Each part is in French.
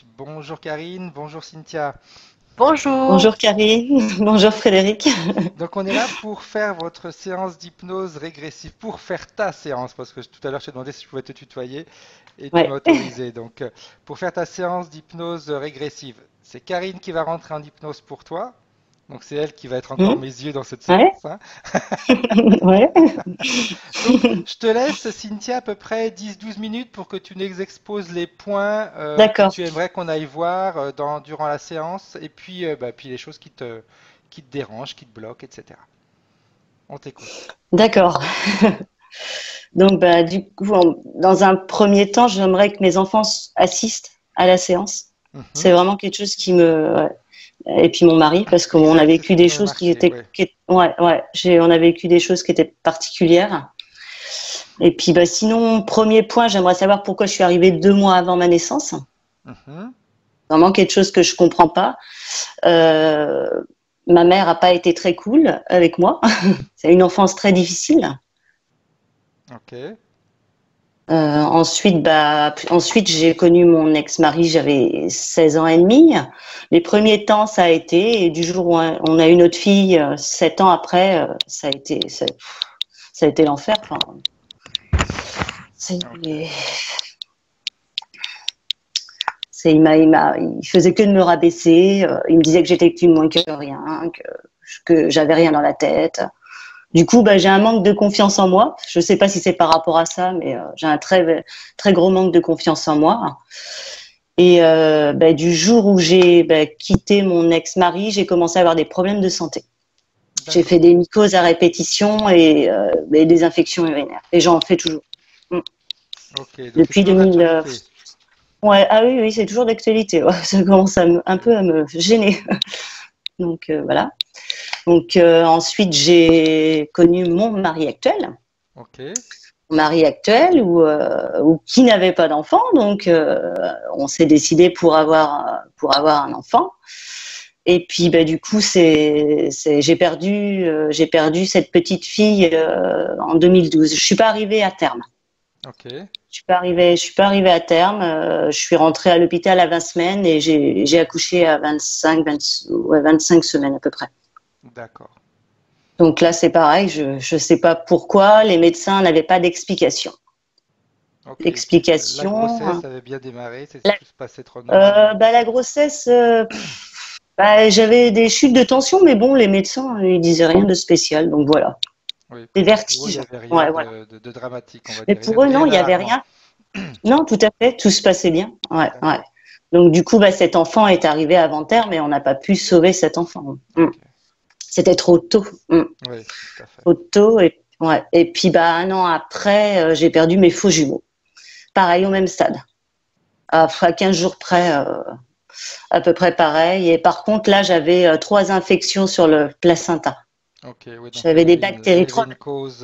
Bonjour Karine, bonjour Cynthia. Bonjour. Bonjour Karine, bonjour Frédéric. Donc on est là pour faire votre séance d'hypnose régressive, pour faire ta séance, parce que tout à l'heure je t'ai demandé si je pouvais te tutoyer et tu m'as Ouais, autorisé. Donc pour faire ta séance d'hypnose régressive, c'est Karine qui va rentrer en hypnose pour toi. Donc c'est elle qui va être encore hmm, mes yeux dans cette ouais, séance, hein. ouais, Donc je te laisse Cynthia à peu près 10-12 minutes pour que tu nous exposes les points que d'accord, tu aimerais qu'on aille voir durant la séance et puis, puis les choses qui te dérangent, qui te bloquent, etc. On t'écoute. d'accord. Donc, bah, du coup, dans un premier temps, j'aimerais que mes enfants assistent à la séance. Mhm. C'est vraiment quelque chose qui me, ouais. Et puis mon mari, parce qu'on a Exact, c'est ce vécu qui des m'avait choses qui marqué, étaient, ouais. ouais, ouais, on a vécu des choses qui étaient particulières. Et puis, bah, sinon, premier point, j'aimerais savoir pourquoi je suis arrivée 2 mois avant ma naissance. Mhm. Vraiment quelque chose que je comprends pas. Euh, Ma mère a pas été très cool avec moi. C'est une enfance très difficile. Ok. Ensuite, j'ai connu mon ex-mari, j'avais 16 ans et demi. Les premiers temps, ça a été, et du jour où on a eu notre fille, 7 ans après, ça a été l'enfer. Enfin, c'est, Ok. il faisait que de me rabaisser. Il me disait que j'étais que moins que rien, que j'avais rien dans la tête. Du coup, bah, j'ai un manque de confiance en moi. Je sais pas si c'est par rapport à ça, mais j'ai un très très gros manque de confiance en moi. Et bah, du jour où j'ai quitté mon ex-mari, j'ai commencé à avoir des problèmes de santé. J'ai fait D'accord. des mycoses à répétition et des infections urinaires. Et j'en fais toujours. Mm. Ok, donc c'est Depuis toujours 2000. d'actualité. Ouais, ah oui, oui, c'est toujours d'actualité. Ouais. Ça commence un Ok. peu à me gêner. Donc voilà. Donc ensuite, j'ai connu mon mari actuel. Ok. Mon mari actuel ou qui n'avait pas d'enfant. Donc, on s'est décidé pour avoir un enfant. Et puis, bah, du coup, j'ai perdu cette petite fille en 2012. Je suis pas arrivée à terme. Ok. Je suis pas arrivée à terme. Je suis rentrée à l'hôpital à 20 semaines et j'ai accouché à 25 semaines à peu près. D'accord. Donc là, c'est pareil. Je sais pas pourquoi les médecins n'avaient pas d'explication. Ok. Et puis la L'explication, grossesse avait bien démarré, tout se passait trop normalement. bah, la grossesse, bah, j'avais des chutes de tension, mais bon, les médecins, ils disaient rien de spécial, donc voilà. Oui, Des pour eux, il n'y vertiges. avait rien Ouais, voilà. de dramatique, on va Mais dire. pour eux, non, Rien il y avait d'alarmant. rien. Non, tout à fait, tout se passait bien. Ouais, ouais. D'accord. Donc du coup, bah, cet enfant est arrivé avant terme et on n'a pas pu sauver cet enfant. Ok. C'était trop tôt. Oui, tout à fait. Trop tôt et ouais. Et puis bah 1 an après, j'ai perdu mes faux jumeaux. Pareil au même stade. À 15 jours près. À peu près pareil. Et par contre, là, j'avais 3 infections sur le placenta. Ok, oui, donc J'avais des il bactéries. y avait une cause.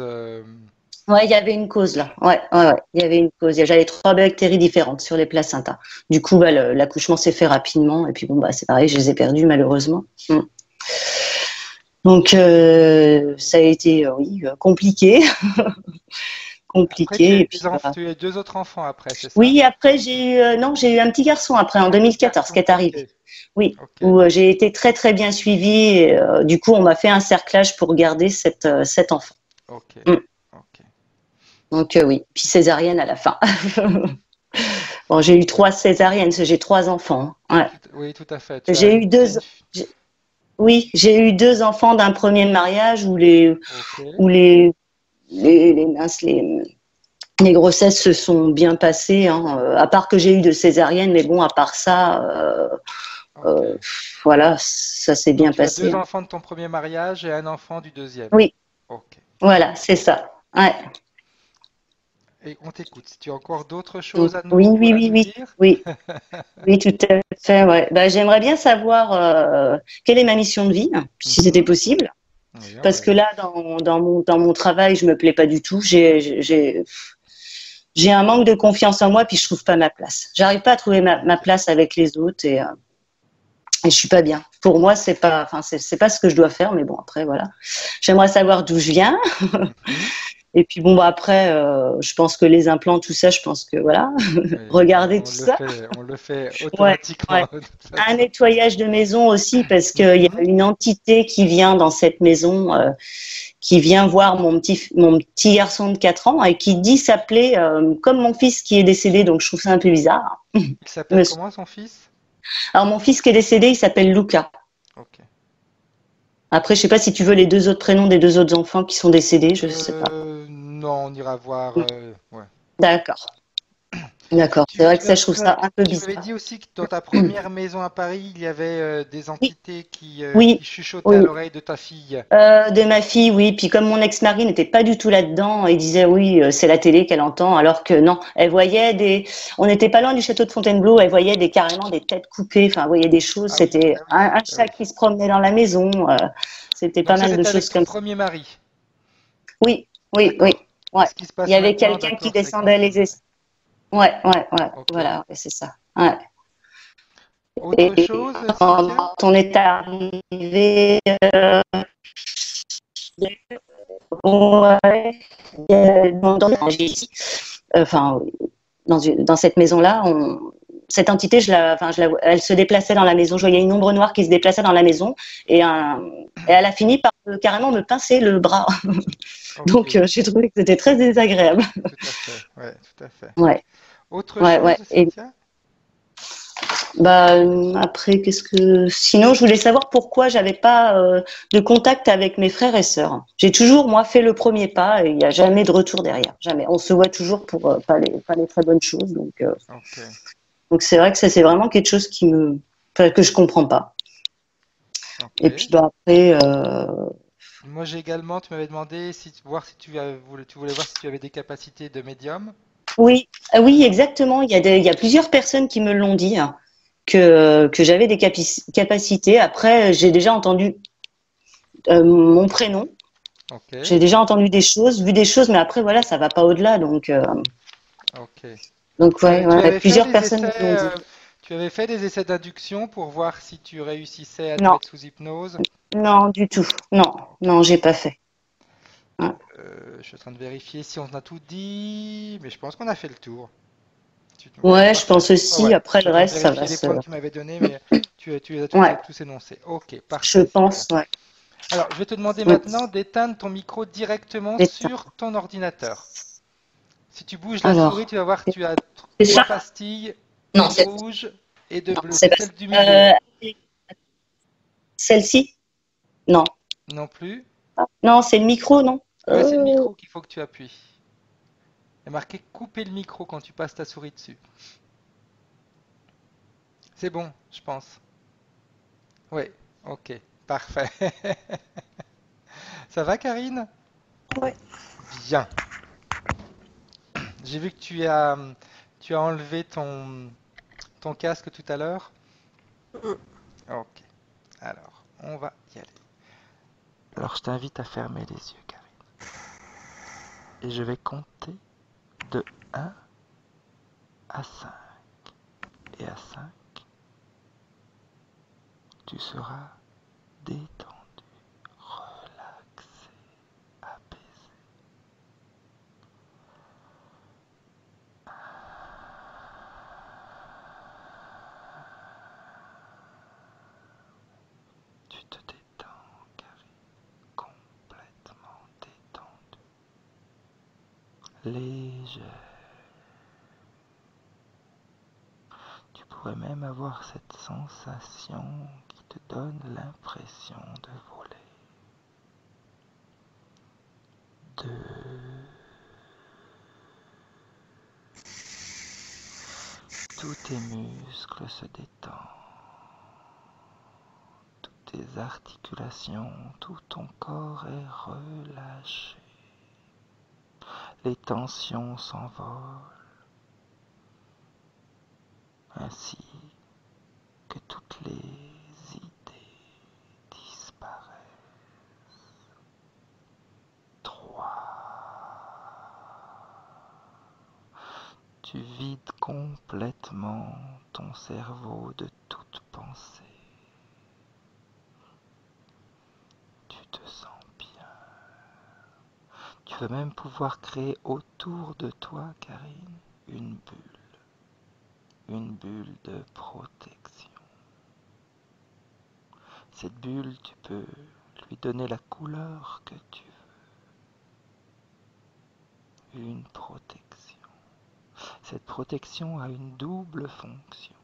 Ouais, il y avait une cause là. Ouais, ouais, ouais. Il y avait une cause. J'avais 3 bactéries différentes sur les placentas. Du coup, bah, l'accouchement s'est fait rapidement. Et puis bon, bah, c'est pareil, je les ai perdus malheureusement. Donc, ça a été, oui, compliqué, Après, tu as compliqué. eu Et puis, tu as eu deux autres enfants après, c'est ça? oui, après, non, j'ai eu un petit garçon après, en Un petit 2014, qui garçon. est Ok, arrivé. Oui, ok, où j'ai été très très bien suivie. Et, du coup, on m'a fait un cerclage pour garder cet enfant. ok, Mm. ok. Donc oui, puis césarienne à la fin. Bon, j'ai eu 3 césariennes, parce que j'ai 3 enfants. Ouais. Oui, tout à fait. J'ai eu Tu as deux, j'ai- oui, j'ai eu 2 enfants d'un premier mariage Ok, où mince, les grossesses se sont bien passées, hein, à part que j'ai eu de césariennes, mais bon, à part ça, ok. euh, voilà, ça s'est Donc bien tu as passé, deux hein. enfants de ton premier mariage et un enfant du deuxième. Oui, Ok. voilà, c'est ça. Ouais. Et on t'écoute. Si tu as encore d'autres Donc, choses oui, oui, à oui, nous oui, dire? oui, oui, tout à fait. Ouais. Bah, j'aimerais bien savoir quelle est ma mission de vie, si c'était Mhm. possible. Oui, on Parce va que là, dans mon travail, je me plais pas du tout. J'ai un manque de confiance en moi, puis je trouve pas ma place. J'arrive pas à trouver ma place avec les autres et je suis pas bien. Pour moi, c'est pas, enfin, c'est pas ce que je dois faire, mais bon, après, voilà. J'aimerais savoir d'où je viens Mhm. Et puis bon, bah après, je pense que les implants, tout ça, je pense que voilà, Oui, regardez tout ça. on le fait Ouais, automatiquement ouais. de toute Un façon. nettoyage de maison aussi, parce qu'il y a Mhm. une entité qui vient dans cette maison, qui vient voir mon petit garçon de 4 ans et qui dit s'appeler comme mon fils qui est décédé, donc je trouve ça un peu bizarre. Il s'appelle Monsieur- comment son fils? Alors mon fils qui est décédé, il s'appelle Luca. Ok. Après, je sais pas si tu veux les deux autres prénoms des deux autres enfants qui sont décédés, je sais pas. Non, on ira voir. Ouais. D'accord, d'accord. C'est vrai que ça, je trouve ça un peu Tu m'avais bizarre. dit aussi que dans ta première maison à Paris, il y avait des Oui, entités qui oui, chuchotaient à oui. l'oreille de ta fille. De ma fille, oui. Puis comme mon ex-mari n'était pas du tout là-dedans, il disait oui, c'est la télé qu'elle entend, alors que non, elle voyait des. On n'était pas loin du château de Fontainebleau, elle voyait carrément des têtes coupées. Enfin, elle voyait des choses. Ah oui, C'était ah oui, un ah chat oui. qui se promenait dans la maison. C'était pas Donc ça, mal de c'était avec choses ton comme ça. premier mari. Oui, oui, oui. D'accord. Et Ouais. ce qui se Il y passe avait maintenant, quelqu'un qui d'accord, c'est avec ton descendait les fils. es... Ouais, ouais, ouais. Ok. Voilà, ouais, c'est ça. Ouais. Autre Et chose, Cynthia? quand on est arrivé, ouais, enfin, dans cette maison-là, cette entité, elle se déplaçait dans la maison. Je voyais une ombre noire qui se déplaçait dans la maison et elle a fini par carrément me pincer le bras. Ok, Donc, j'ai trouvé que c'était très désagréable. tout à fait. Ouais, tout à fait. Ouais, Autre ouais, ouais. chose, Et Cynthia? bah, après, sinon, je voulais savoir pourquoi j'avais pas de contact avec mes frères et sœurs. J'ai toujours, moi, fait le premier pas et il n'y a jamais de retour derrière. Jamais. On se voit toujours pour pas les très bonnes choses. Ok, Donc c'est vrai que ça, c'est vraiment quelque chose enfin, que je comprends pas. Et puis ok. bah, après, Moi, j'ai également, tu m'avais demandé voir si tu voulais voir si tu avais des capacités de médium. oui, oui, exactement. Il y a plusieurs personnes qui me l'ont dit, hein, que j'avais des capacités. Après, j'ai déjà entendu mon prénom. Ok, J'ai déjà entendu des choses, vu des choses, mais après, voilà, ça va pas au-delà. ok. Donc ouais, Tu ouais, avais fait plusieurs des personnes me essais, l'ont dit. tu avais fait des essais d'induction pour voir si tu réussissais à te Non, mettre sous hypnose. non, du tout. Non, non, Ok. j'ai pas fait. Ouais, Je suis en train de vérifier si on a tout dit, mais je pense qu'on a fait le tour. Ouais, ouais, je parfait. pense Ouais, aussi. ouais. Après, Je suis le en train de reste, ça vérifier va les se. points que tu m'avais donnés, mais tu les as Ouais, tous énoncés. Ok, je parfait, Cynthia. pense, ouais. Alors, je vais te demander Ouais. maintenant d'éteindre ton micro directement Éteint. sur ton ordinateur. Si tu bouges la souris, Alors, tu vas voir que tu as c'est trois ça? pastilles, Non, une c'est rouge et deux non, bleues. c'est C'est pas celle du ça. milieu. Celle-ci? Non. Non plus. Non, c'est le micro, non? Ouais, c'est le micro qu'il faut que tu appuies. Il y a marqué couper le micro quand tu passes ta souris dessus. C'est bon, je pense. Ouais, ok, parfait. Ça va, Karine? Ouais. Bien. J'ai vu que tu as enlevé ton casque tout à l'heure. Ok. Alors, on va y aller. Alors, je t'invite à fermer les yeux, Karine. Et je vais compter de 1 à 5. Et à 5, tu seras détendu, relaxé, apaisé. Tu te détends, Karine, complètement détendu, léger. Tu pourrais même avoir cette sensation qui te donne l'impression de voler. 2. Tous tes muscles se détendent, toutes tes articulations, tout ton corps est relâché. Les tensions s'envolent, ainsi que toutes les idées disparaissent. 3. Tu vides complètement ton cerveau de toute pensée. Tu te sens bien. Tu vas même pouvoir créer autour de toi, Karine, une bulle de protection. Cette bulle, tu peux lui donner la couleur que tu veux. Une protection. Cette protection a une double fonction.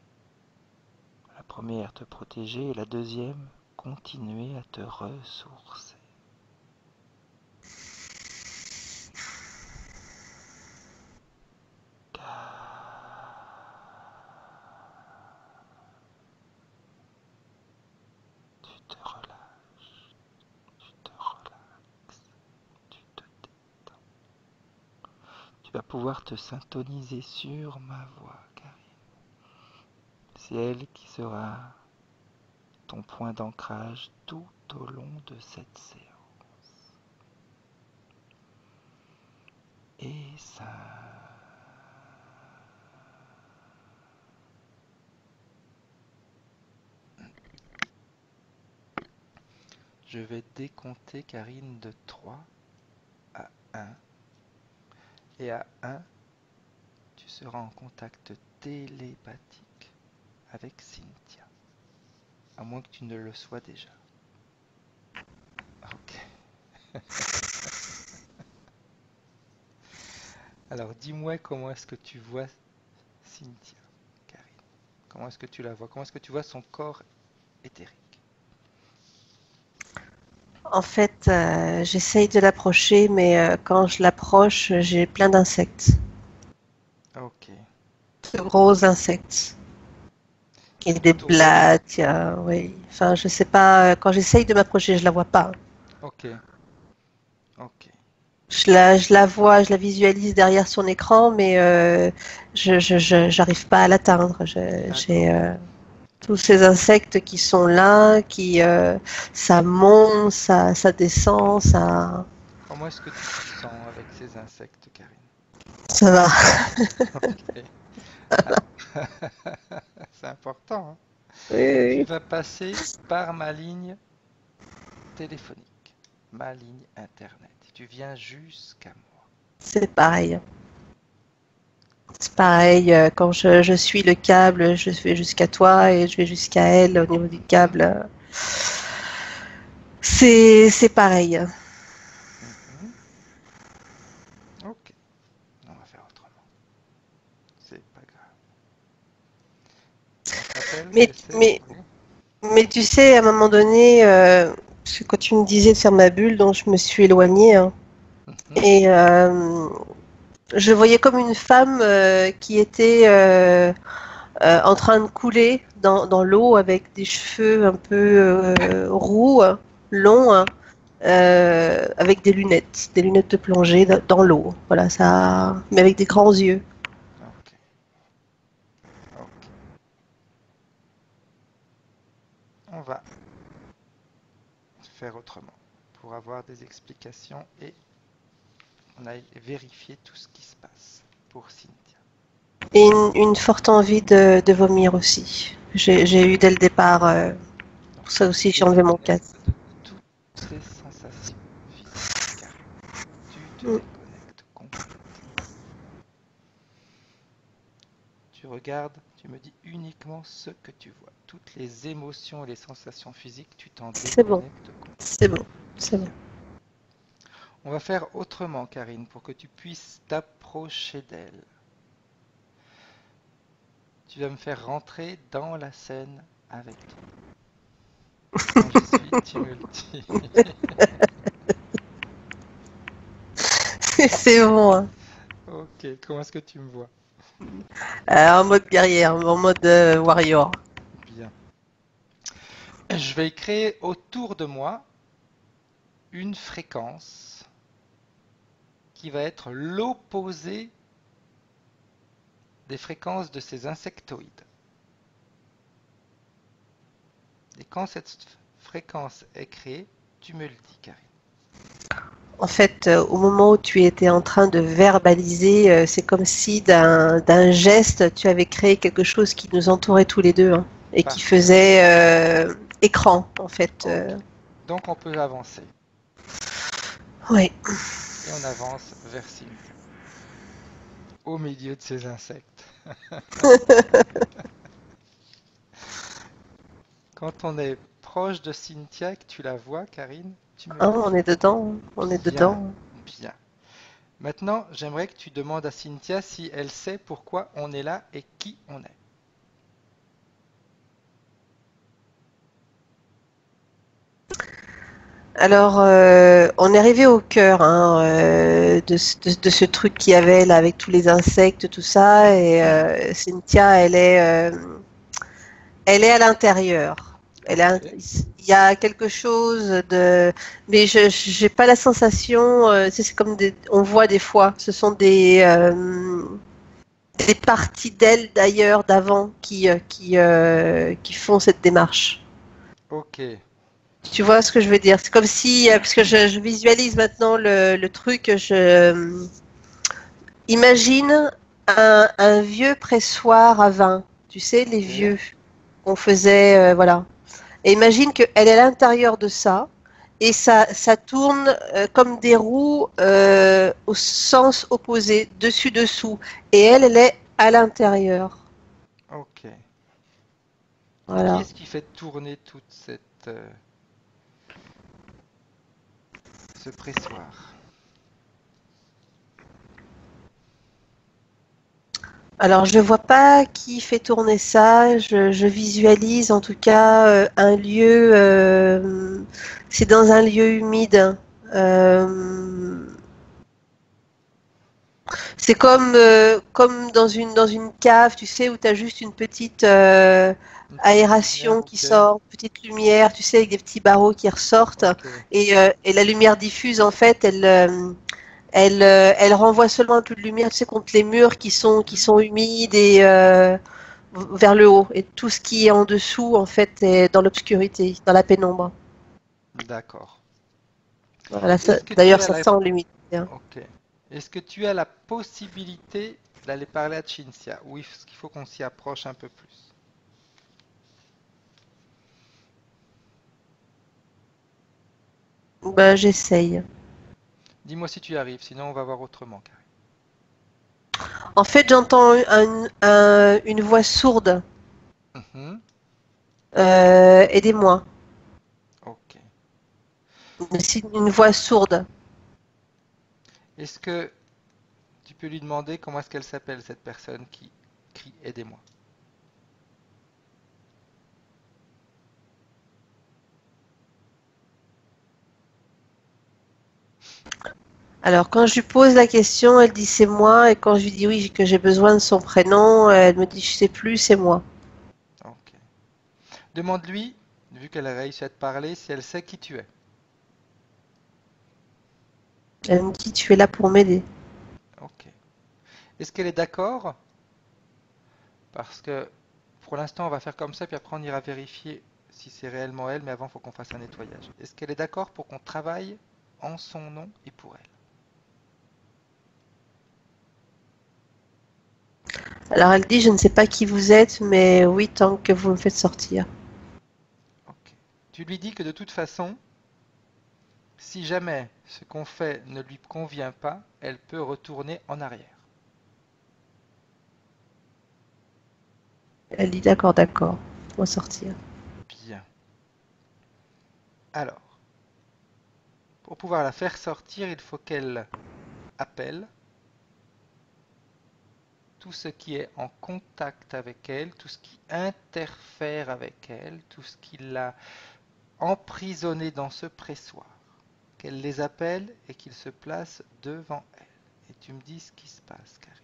La première, te protéger, et la deuxième, continuer à te ressourcer. Tu te relâches, tu te relaxes, tu te détends. Tu vas pouvoir te syntoniser sur ma voix, Karine. C'est elle qui sera ton point d'ancrage tout au long de cette séance. Et ça... Je vais décompter, Karine, de 3 à 1. Et à 1, tu seras en contact télépathique avec Cynthia. À moins que tu ne le sois déjà. Ok. Alors dis-moi comment est-ce que tu vois Cynthia, Karine. Comment est-ce que tu la vois? Comment est-ce que tu vois son corps éthérique? En fait, j'essaye de l'approcher, mais quand je l'approche, j'ai plein d'insectes. Ok. De gros insectes. Et des Autour d'elle? blattes, oui. Enfin, je sais pas, quand j'essaye de m'approcher, je la vois pas. Ok. Ok. Je la vois, je la visualise derrière son écran, mais j'arrive pas à l'atteindre. J'ai tous ces insectes qui sont là, ça monte, ça descend, Comment est-ce que tu te sens avec ces insectes, Karine? ça va. Ok. Alors, c'est important, hein. Oui, Tu oui. vas passer par ma ligne téléphonique, ma ligne internet. Tu viens jusqu'à moi. C'est pareil. C'est pareil, quand je suis le câble, je vais jusqu'à toi et je vais jusqu'à elle au niveau du câble. C'est pareil. Mhm. Ok. On va faire autrement. C'est pas grave. On s'appelle, Mais, c'est... mais, Oui. mais tu sais, à un moment donné, parce que quand tu me disais de faire ma bulle, donc je me suis éloignée, hein, Mhm. et je voyais comme une femme qui était en train de couler dans l'eau avec des cheveux un peu roux, longs, hein, avec des lunettes de plongée dans l'eau. Voilà, ça, mais avec des grands yeux. Ok. Ok. On va faire autrement pour avoir des explications et on a vérifié tout ce qui se passe pour Cynthia. Et une forte envie de vomir aussi. J'ai eu dès le départ. Donc Pour tu ça te aussi, j'ai enlevé mon déconnectes casque. de toutes tes sensations physiques, Karine. Tu te Mm. déconnectes complètement. Tu regardes, tu me dis uniquement ce que tu vois. Toutes les émotions et les sensations physiques, tu t'en C'est bon, déconnectes c'est complètement. bon, c'est bon. On va faire autrement, Karine, pour que tu puisses t'approcher d'elle. Tu vas me faire rentrer dans la scène avec toi. Quand j'y suis, tu me le dis. C'est bon, hein. Ok, comment est-ce que tu me vois? En mode guerrière, en mode warrior. Bien. Je vais créer autour de moi une fréquence qui va être l'opposé des fréquences de ces insectoïdes. Et quand cette fréquence est créée, tu me le dis, Karine. En fait, au moment où tu étais en train de verbaliser, c'est comme si d'un geste, tu avais créé quelque chose qui nous entourait tous les deux, hein, et qui Parfait. faisait écran, en fait. Ok. Donc on peut avancer. Oui. Et on avance vers Cynthia, au milieu de ces insectes. Quand on est proche de Cynthia et que tu la vois, Karine, tu me Ah, dis. on est dedans, on est Bien, dedans. bien. Maintenant, j'aimerais que tu demandes à Cynthia si elle sait pourquoi on est là et qui on est. Alors, on est arrivé au cœur hein, de ce truc qu'il y avait là avec tous les insectes, tout ça, et Cynthia, elle est à l'intérieur. Ok. Il y a quelque chose de, mais je j'ai pas la sensation. C'est comme on voit des fois, ce sont des parties d'elle d'ailleurs d'avant qui font cette démarche. Ok. Tu vois ce que je veux dire? C'est comme si, parce que je visualise maintenant le truc, imagine un vieux pressoir à vin, tu sais, les Ok. vieux qu'on faisait, voilà. Et imagine qu'elle est à l'intérieur de ça, et ça tourne comme des roues au sens opposé, dessus-dessous. Et elle est à l'intérieur. Ok. Et qui Voilà. est-ce qui fait tourner toute ce pressoir? Alors, je vois pas qui fait tourner ça. Je visualise en tout cas un lieu. C'est dans un lieu humide. Euh, c'est comme dans une cave, tu sais, où tu as juste une petite Une petite lumière, aération qui ok. sort, petite lumière, tu sais, avec des petits barreaux qui ressortent. Ok. Et la lumière diffuse, en fait, elle renvoie seulement un peu de lumière, tu sais, contre les murs qui Mhm. sont humides et vers le haut. Et tout ce qui est en dessous, en fait, est dans l'obscurité, dans la pénombre. D'accord. Voilà, Est-ce que tu d'ailleurs, as ça la... sent l'humidité, hein. Ok. Est-ce que tu as la possibilité d'aller parler à Cinzia? Ou est-ce qu'il faut qu'on s'y approche un peu plus? Ben, j'essaye. Dis-moi si tu y arrives, sinon on va voir autrement, Karine. En fait, j'entends une voix sourde. Mhm. Aidez-moi. Ok. C'est une voix sourde. Est-ce que tu peux lui demander comment est-ce qu'elle s'appelle, cette personne qui crie aidez-moi? Alors, quand je lui pose la question, elle dit c'est moi. Et quand je lui dis oui, que j'ai besoin de son prénom, elle me dit je sais plus, c'est moi. Ok. Demande-lui, vu qu'elle a réussi à te parler, si elle sait qui tu es. Elle me dit tu es là pour m'aider. Ok. Est-ce qu'elle est d'accord? Parce que pour l'instant, on va faire comme ça, puis après on ira vérifier si c'est réellement elle, mais avant, il faut qu'on fasse un nettoyage. Est-ce qu'elle est d'accord pour qu'on travaille en son nom et pour elle? Alors elle dit je ne sais pas qui vous êtes, mais oui, tant que vous me faites sortir. Ok. Tu lui dis que de toute façon, si jamais ce qu'on fait ne lui convient pas, elle peut retourner en arrière. Elle dit d'accord, d'accord, on va sortir. Bien. Alors, pour pouvoir la faire sortir, il faut qu'elle appelle tout ce qui est en contact avec elle, tout ce qui interfère avec elle, tout ce qui l'a emprisonnée dans ce pressoir. Qu'elle les appelle et qu'ils se placent devant elle. Et tu me dis ce qui se passe, Karine.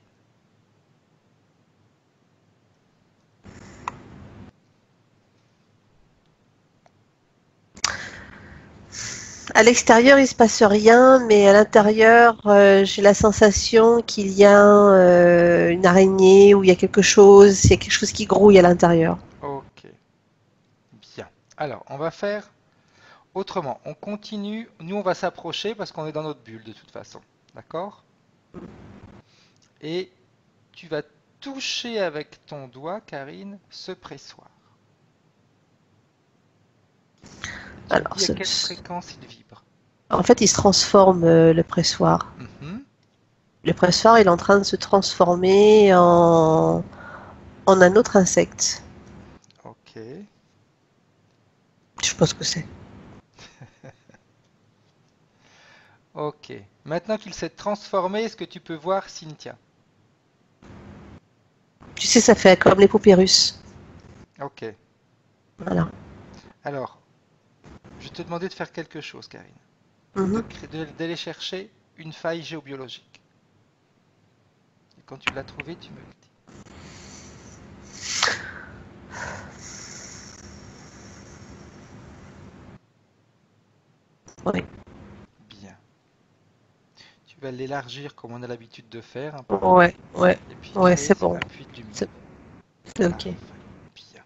À l'extérieur, il se passe rien, mais à l'intérieur, j'ai la sensation qu'il y a une araignée ou il y a quelque chose qui grouille à l'intérieur. Ok, bien. Alors, on va faire autrement. On continue. Nous, on va s'approcher parce qu'on est dans notre bulle de toute façon. D'accord? Et tu vas toucher avec ton doigt, Karine, ce pressoir. Et tu me Alors, dis à quelle fréquence il vibre. En fait, il se transforme, le pressoir. Mhm. Le pressoir, il est en train de se transformer en un autre insecte. Ok. Je sais pas ce que c'est. Ok. Maintenant qu'il s'est transformé, est-ce que tu peux voir Cynthia? Tu sais, ça fait comme les poupées russes. Ok. Voilà. Alors, je vais te demander de faire quelque chose, Karine. Mhm. D'aller chercher une faille géobiologique. Et quand tu l'as trouvée, tu me le dis. Oui. Bien. Tu vas l'élargir comme on a l'habitude de faire un peu. Ouais, ouais, Et puis ouais, créer c'est bon. un puits de lumière. C'est ok. Parfait. Bien.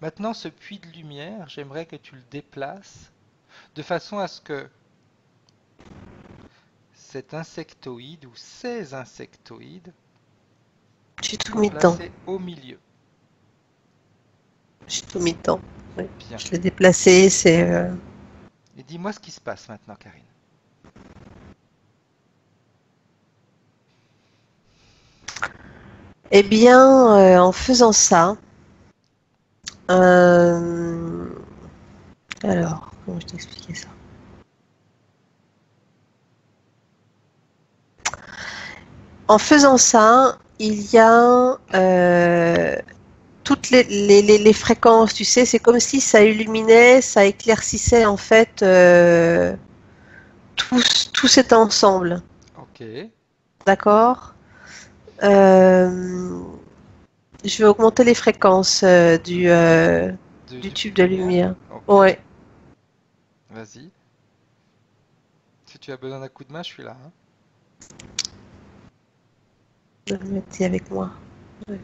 Maintenant, ce puits de lumière, j'aimerais que tu le déplaces de façon à ce que cet insectoïde ou ces insectoïdes J'ai tout soient mis dedans. placés au milieu. J'ai tout mis dedans. Oui. Bien. Je l'ai déplacé, c'est... Et dis-moi ce qui se passe maintenant, Karine. Eh bien, en faisant ça, euh, alors, comment je t'expliquer ça? En faisant ça, il y a toutes les fréquences, tu sais, c'est comme si ça illuminait, ça éclaircissait en fait tout cet ensemble, Ok. d'accord? Euh, je vais augmenter les fréquences du Du puits tube de de lumière? lumière. Ok. Ouais, Vas-y. Si tu as besoin d'un coup de main, je suis là, hein. je vais le mettre ici avec moi. Ouais.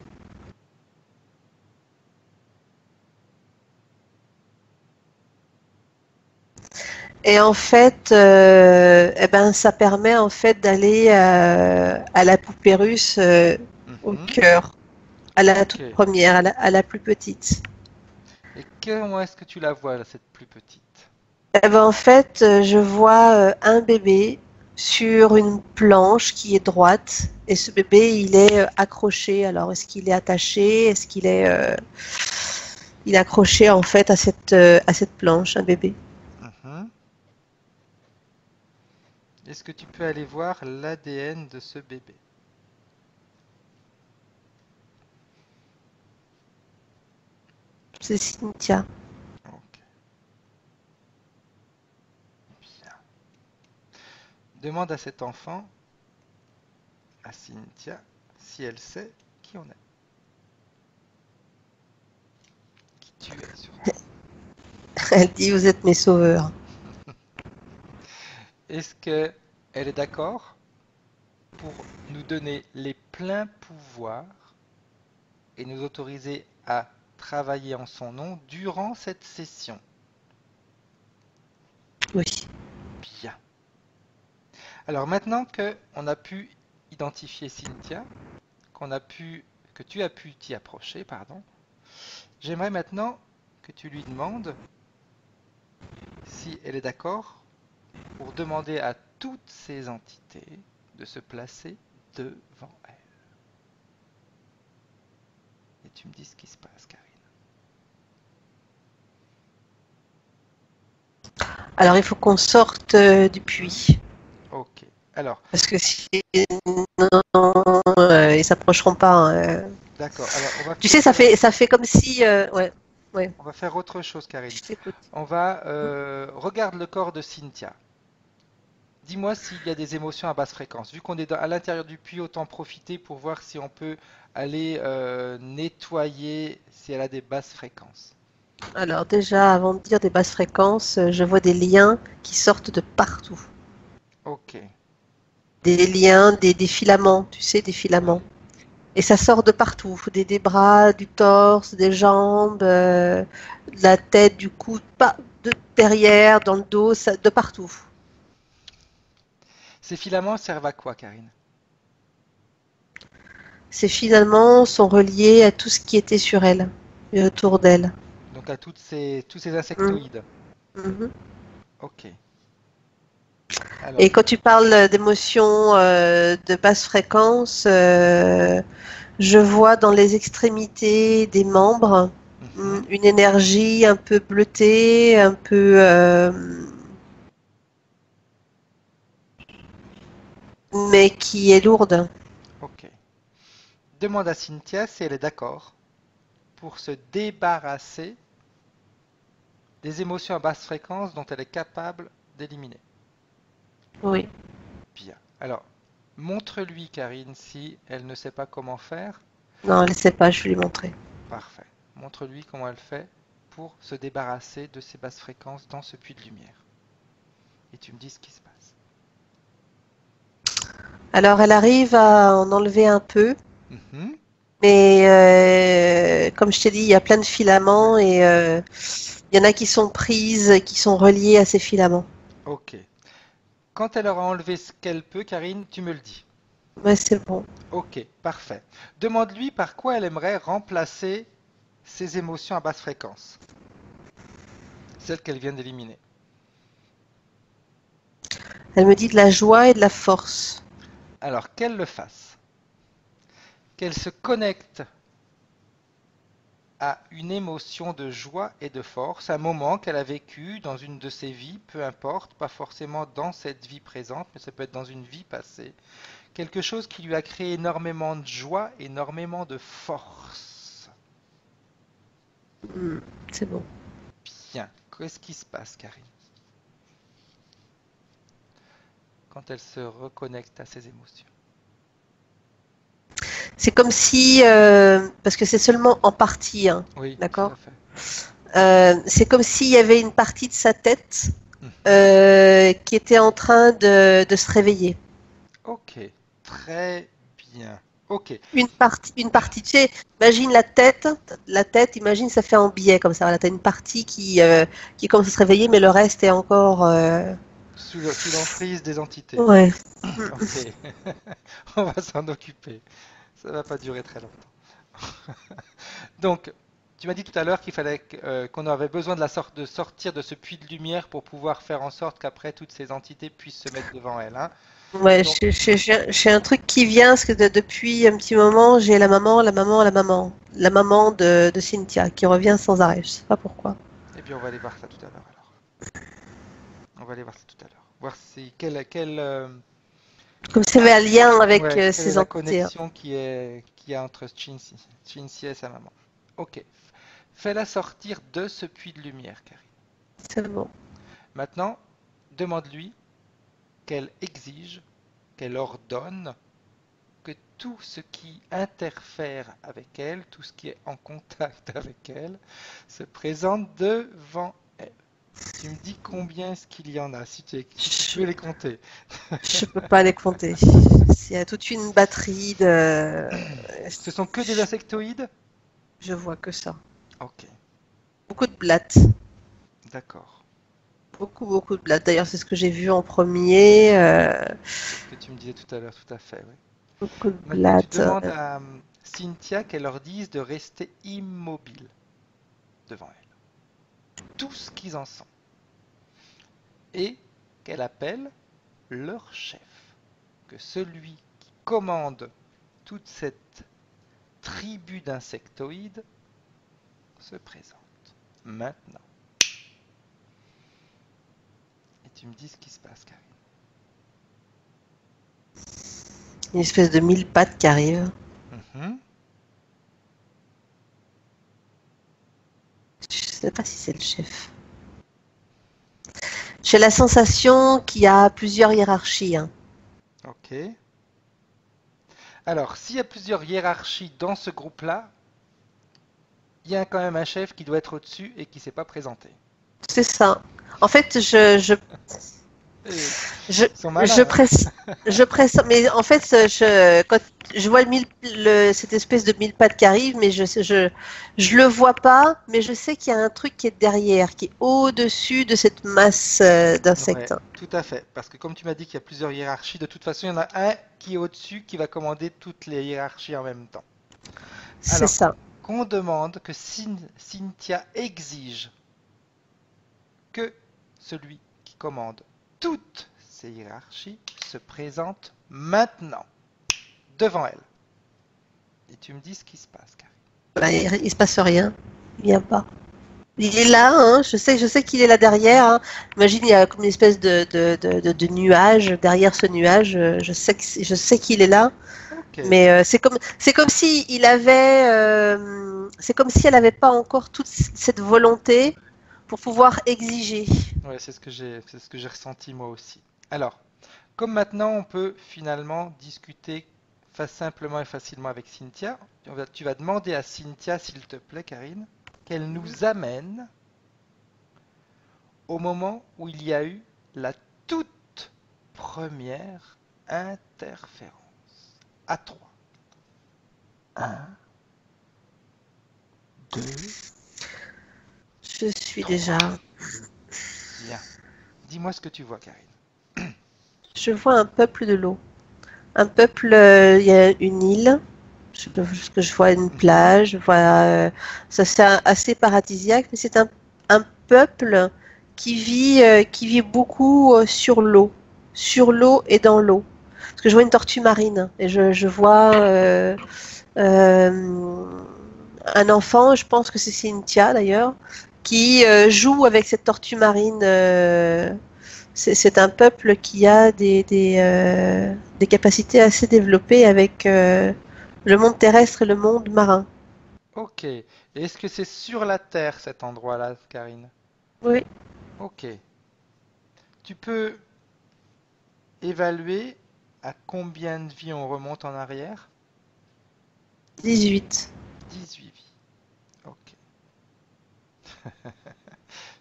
Et en fait, eh ben, ça permet en fait d'aller à la poupée russe au Mhm. cœur, à la toute Ok. première, à la plus petite. Et comment est-ce que tu la vois, là, cette plus petite? Eh ben, en fait, je vois un bébé sur une planche qui est droite, et ce bébé, il est accroché. Alors, est-ce qu'il est attaché? Est-ce qu'il est, il est accroché en fait à cette planche, un bébé? Mhm. Est-ce que tu peux aller voir l'ADN de ce bébé? C'est Cynthia. Ok, bien. Demande à cet enfant, à Cynthia, si elle sait qui on est, qui tu es surtout. Elle dit, vous êtes mes sauveurs. Est-ce que elle est d'accord pour nous donner les pleins pouvoirs et nous autoriser à travailler en son nom durant cette session? Oui. Bien. Alors maintenant que on a pu identifier Cynthia, que tu as pu t'y approcher, pardon, j'aimerais maintenant que tu lui demandes si elle est d'accord pour demander à toutes ces entités de se placer devant elle. Et tu me dis ce qui se passe, Karine. Alors, il faut qu'on sorte du Mhm. puits. Ok. Alors, Parce que sinon, ils s'approcheront pas, hein. d'accord. Alors, Tu sais, ça fait comme si, ouais, ouais, on va faire autre chose, Karine. je t'écoute. On va regarde le corps de Cynthia. Dis-moi s'il y a des émotions à basse fréquence. Vu qu'on est à l'intérieur du puits, autant profiter pour voir si on peut aller nettoyer si elle a des basses fréquences. Alors, déjà, avant de dire des basses fréquences, je vois des liens qui sortent de partout. Ok. Des liens, des filaments, tu sais, des Ouais. filaments. Et ça sort de partout, des bras, du torse, des jambes, de la tête, du cou, pas de derrière, dans le dos, de partout. Ces filaments servent à quoi, Karine? Ces filaments sont reliés à tout ce qui était sur elle et autour d'elle. Donc à tous ces Mhm, insectoïdes. mhm. Ok. Alors, Et quand tu parles d'émotions de basse fréquence, je vois dans les extrémités des membres une énergie un peu bleutée, un peu mais qui est lourde. ok. Demande à Cynthia si elle est d'accord pour se débarrasser des émotions à basse fréquence dont elle est capable d'éliminer. Oui. Bien. Alors, montre-lui, Karine, si elle ne sait pas comment faire. Non, elle ne sait pas, je vais lui montrer. Parfait. Montre-lui comment elle fait pour se débarrasser de ces basses fréquences dans ce puits de lumière. Et tu me dis ce qui se passe. Alors, elle arrive à en enlever un peu, Mhm. mais comme je t'ai dit, il y a plein de filaments et il y en a qui sont prises, qui sont reliées à ces filaments. Ok. Quand elle aura enlevé ce qu'elle peut, Karine, tu me le dis. Ouais, c'est bon. Ok, parfait. Demande-lui par quoi elle aimerait remplacer ces émotions à basse fréquence, celles qu'elle vient d'éliminer. Elle me dit de la joie et de la force. Alors qu'elle le fasse, qu'elle se connecte à une émotion de joie et de force, un moment qu'elle a vécu dans une de ses vies, peu importe, pas forcément dans cette vie présente, mais ça peut être dans une vie passée. Quelque chose qui lui a créé énormément de joie, énormément de force. C'est bon. Bien. Qu'est-ce qui se passe, Karine, quand elle se reconnecte à ses émotions? C'est comme si, parce que c'est seulement en partie, hein, Oui, tout à d'accord? fait. C'est comme s'il y avait une partie de sa tête Mhm. qui était en train de se réveiller. Ok, très bien. Ok, Une partie, tu sais, imagine la tête, imagine ça fait en biais comme ça. Voilà, t'as une partie qui commence à se réveiller, mais le reste est encore. sous l'emprise des entités. Ouais. Ok, on va s'en occuper. Ça va pas durer très longtemps. Donc, tu m'as dit tout à l'heure qu'il fallait qu'on avait besoin de de sortir de ce puits de lumière pour pouvoir faire en sorte qu'après toutes ces entités puissent se mettre devant elle, hein. Ouais, Donc, j'ai un truc qui vient, parce que depuis un petit moment, j'ai la maman de Cynthia qui revient sans arrêt. Je sais pas pourquoi. eh bien, on va aller voir ça tout à l'heure alors. On va aller voir ça tout à l'heure. Voir si Comme s'il y avait un lien avec ouais, quelle est ces la entités, hein. connexion qu'il y a entre Shinsi et sa maman. Ok. Fais-la sortir de ce puits de lumière, Carrie. C'est bon. Maintenant, demande-lui qu'elle exige, qu'elle ordonne que tout ce qui interfère avec elle, tout ce qui est en contact avec elle, se présente devant elle. Tu me dis combien est-ce qu'il y en a, si tu Je, peux les compter. je peux pas les compter. Il y a toute une batterie de. Ce sont que des insectoïdes? Je vois que ça. Ok, Beaucoup de blattes. d'accord. Beaucoup de blattes. D'ailleurs, c'est ce que j'ai vu en premier. C'est ce que tu me disais tout à l'heure, tout à fait, oui. Beaucoup de Maintenant, tu blattes. demandes à Cynthia qu'elle leur dise de rester immobile devant elle. Tout ce qu'ils en sont. Et qu'elle appelle leur chef. Que celui qui commande toute cette tribu d'insectoïdes se présente. Maintenant. Et tu me dis ce qui se passe, Karine. Une espèce de mille pattes qui arrive. Mhm. Je sais pas si c'est le chef. J'ai la sensation qu'il y a plusieurs hiérarchies, hein. Ok. Alors, s'il y a plusieurs hiérarchies dans ce groupe-là, il y a quand même un chef qui doit être au-dessus et qui ne s'est pas présenté. C'est ça. En fait, Et je, ils sont je malins, hein. presse, je presse, mais en fait, quand je vois cette espèce de mille pattes qui arrive, mais je le vois pas, mais je sais qu'il y a un truc qui est derrière, qui est au-dessus de cette masse Ouais, d'insectes. tout à fait. Parce que comme tu m'as dit qu'il y a plusieurs hiérarchies, de toute façon, il y en a un qui est au-dessus qui va commander toutes les hiérarchies en même temps. C'est Alors, ça. qu'on demande que Cynthia exige que celui qui commande toutes ces hiérarchies se présente maintenant, devant elle. Et tu me dis ce qui se passe, Karine. Bah, il se passe rien. Il vient pas. Il est là, hein. Je sais qu'il est là derrière, hein. Imagine, il y a comme une espèce de nuage derrière ce nuage. Je sais qu'il est là, Ok. mais c'est comme si il avait, c'est comme si elle n'avait pas encore toute cette volonté pour pouvoir exiger. Ouais, c'est ce que j'ai ressenti moi aussi. Alors, comme maintenant on peut finalement discuter simplement et facilement avec Cynthia, tu vas demander à Cynthia, s'il te plaît, Karine, qu'elle nous amène au moment où il y a eu la toute première interférence. À 3. 1, 2, Je suis 3. déjà. Bien. Dis-moi ce que tu vois, Karine. Je vois un peuple de l'eau. Un peuple, il y a une île. Je vois une plage. Je vois, ça c'est assez paradisiaque, mais c'est un peuple qui vit beaucoup sur l'eau et dans l'eau. Parce que je vois une tortue marine et je vois un enfant, je pense que c'est Cynthia d'ailleurs, qui joue avec cette tortue marine. C'est un peuple qui a des capacités assez développées avec le monde terrestre et le monde marin. Ok. Et est-ce que c'est sur la Terre cet endroit-là, Karine? Oui, Ok. Tu peux évaluer à combien de vies on remonte en arrière? 18. 18 vies. Ok.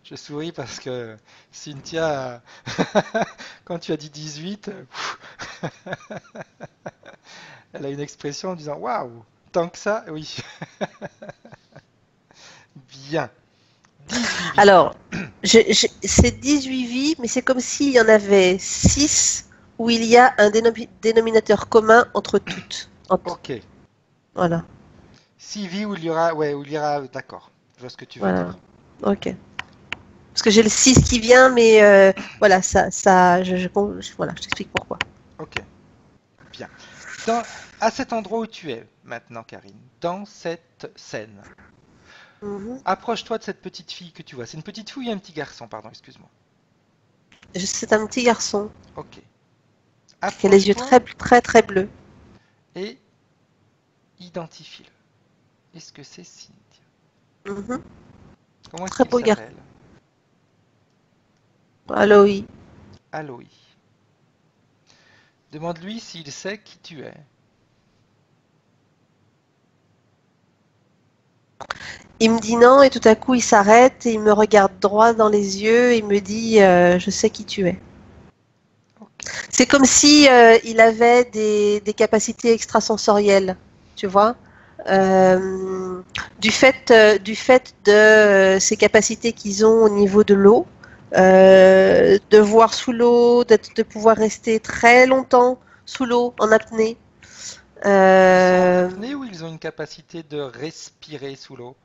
Je souris parce que Cynthia, quand tu as dit 18, elle a une expression en disant waouh, tant que ça, oui. Bien. 18 vies. Alors, c'est 18 vies, mais c'est comme s'il y en avait 6 où il y a un dénominateur commun entre toutes. Ok. Voilà, 6 vies où il y aura, ouais, où il y aura, d'accord. Je vois ce que tu veux voilà. dire. Ok. Parce que j'ai le 6 qui vient, mais voilà, voilà, je t'explique pourquoi. Ok. Bien. À cet endroit où tu es maintenant, Karine, dans cette scène, Mhm. approche-toi de cette petite fille que tu vois. C'est une petite fille ou un petit garçon, pardon, excuse-moi. C'est un petit garçon Ok. qui a les yeux Approche-toi très, très, très bleus. et identifie-le. Est-ce que c'est Cynthia? Mhm. Comment est-ce Très qu'il beau garçon. s'appelle? Aloï. Aloï. Demande-lui s'il sait qui tu es. Il me dit non et tout à coup il s'arrête et il me regarde droit dans les yeux et il me dit je sais qui tu es. Ok. C'est comme si il avait des capacités extrasensorielles, tu vois. Du fait de ces capacités qu'ils ont au niveau de l'eau, de voir sous l'eau, de pouvoir rester très longtemps sous l'eau en apnée. Ils sont en apnée ou ils ont une capacité de respirer sous l'eau?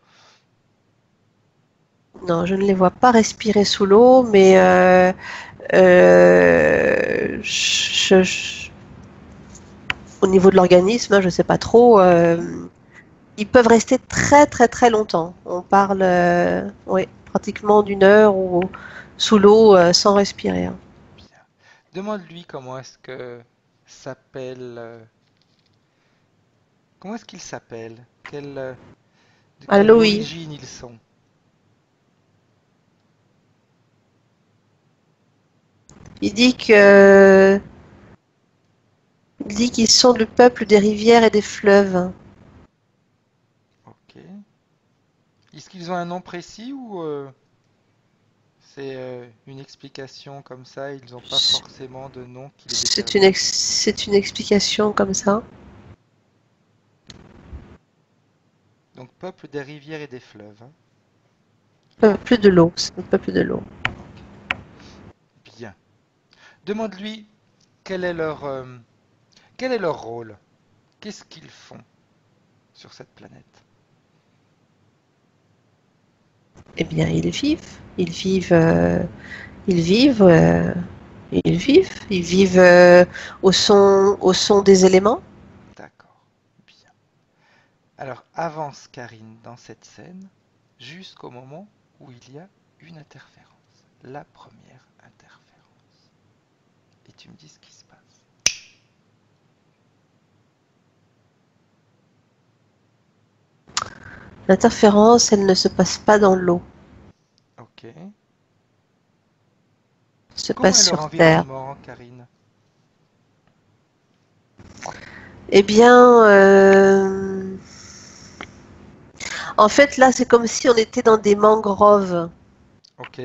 Non, je ne les vois pas respirer sous l'eau, mais au niveau de l'organisme, hein, je ne sais pas trop. Ils peuvent rester très très très longtemps. On parle, oui, pratiquement d'une heure ou sous l'eau sans respirer, hein. Bien. Demande-lui comment est-ce que s'appelle. Comment est-ce qu'il s'appelle? De quelle Aloï, origine ils sont? il dit que, il dit qu'ils sont le peuple des rivières et des fleuves. Ok. Est-ce qu'ils ont un nom précis ou c'est une explication comme ça? Ils n'ont pas forcément de nom qui les détermine. C'est une explication comme ça. Donc peuple des rivières et des fleuves, hein. Peuple de l'eau, c'est le peuple de l'eau. Ok. Bien. Demande-lui quel est quel est leur rôle. Qu'est-ce qu'ils font sur cette planète? Eh bien, ils vivent. Ils vivent. Ils vivent au son des éléments. D'accord, bien. Alors avance Karine dans cette scène jusqu'au moment où il y a une interférence, la première interférence. Et tu me dis ce qui se passe. L'interférence, elle ne se passe pas dans l'eau, Ok. elle se Comment passe est leur sur Terre. environnement, Karine? Eh bien, en fait, là, c'est comme si on était dans des mangroves. Ok,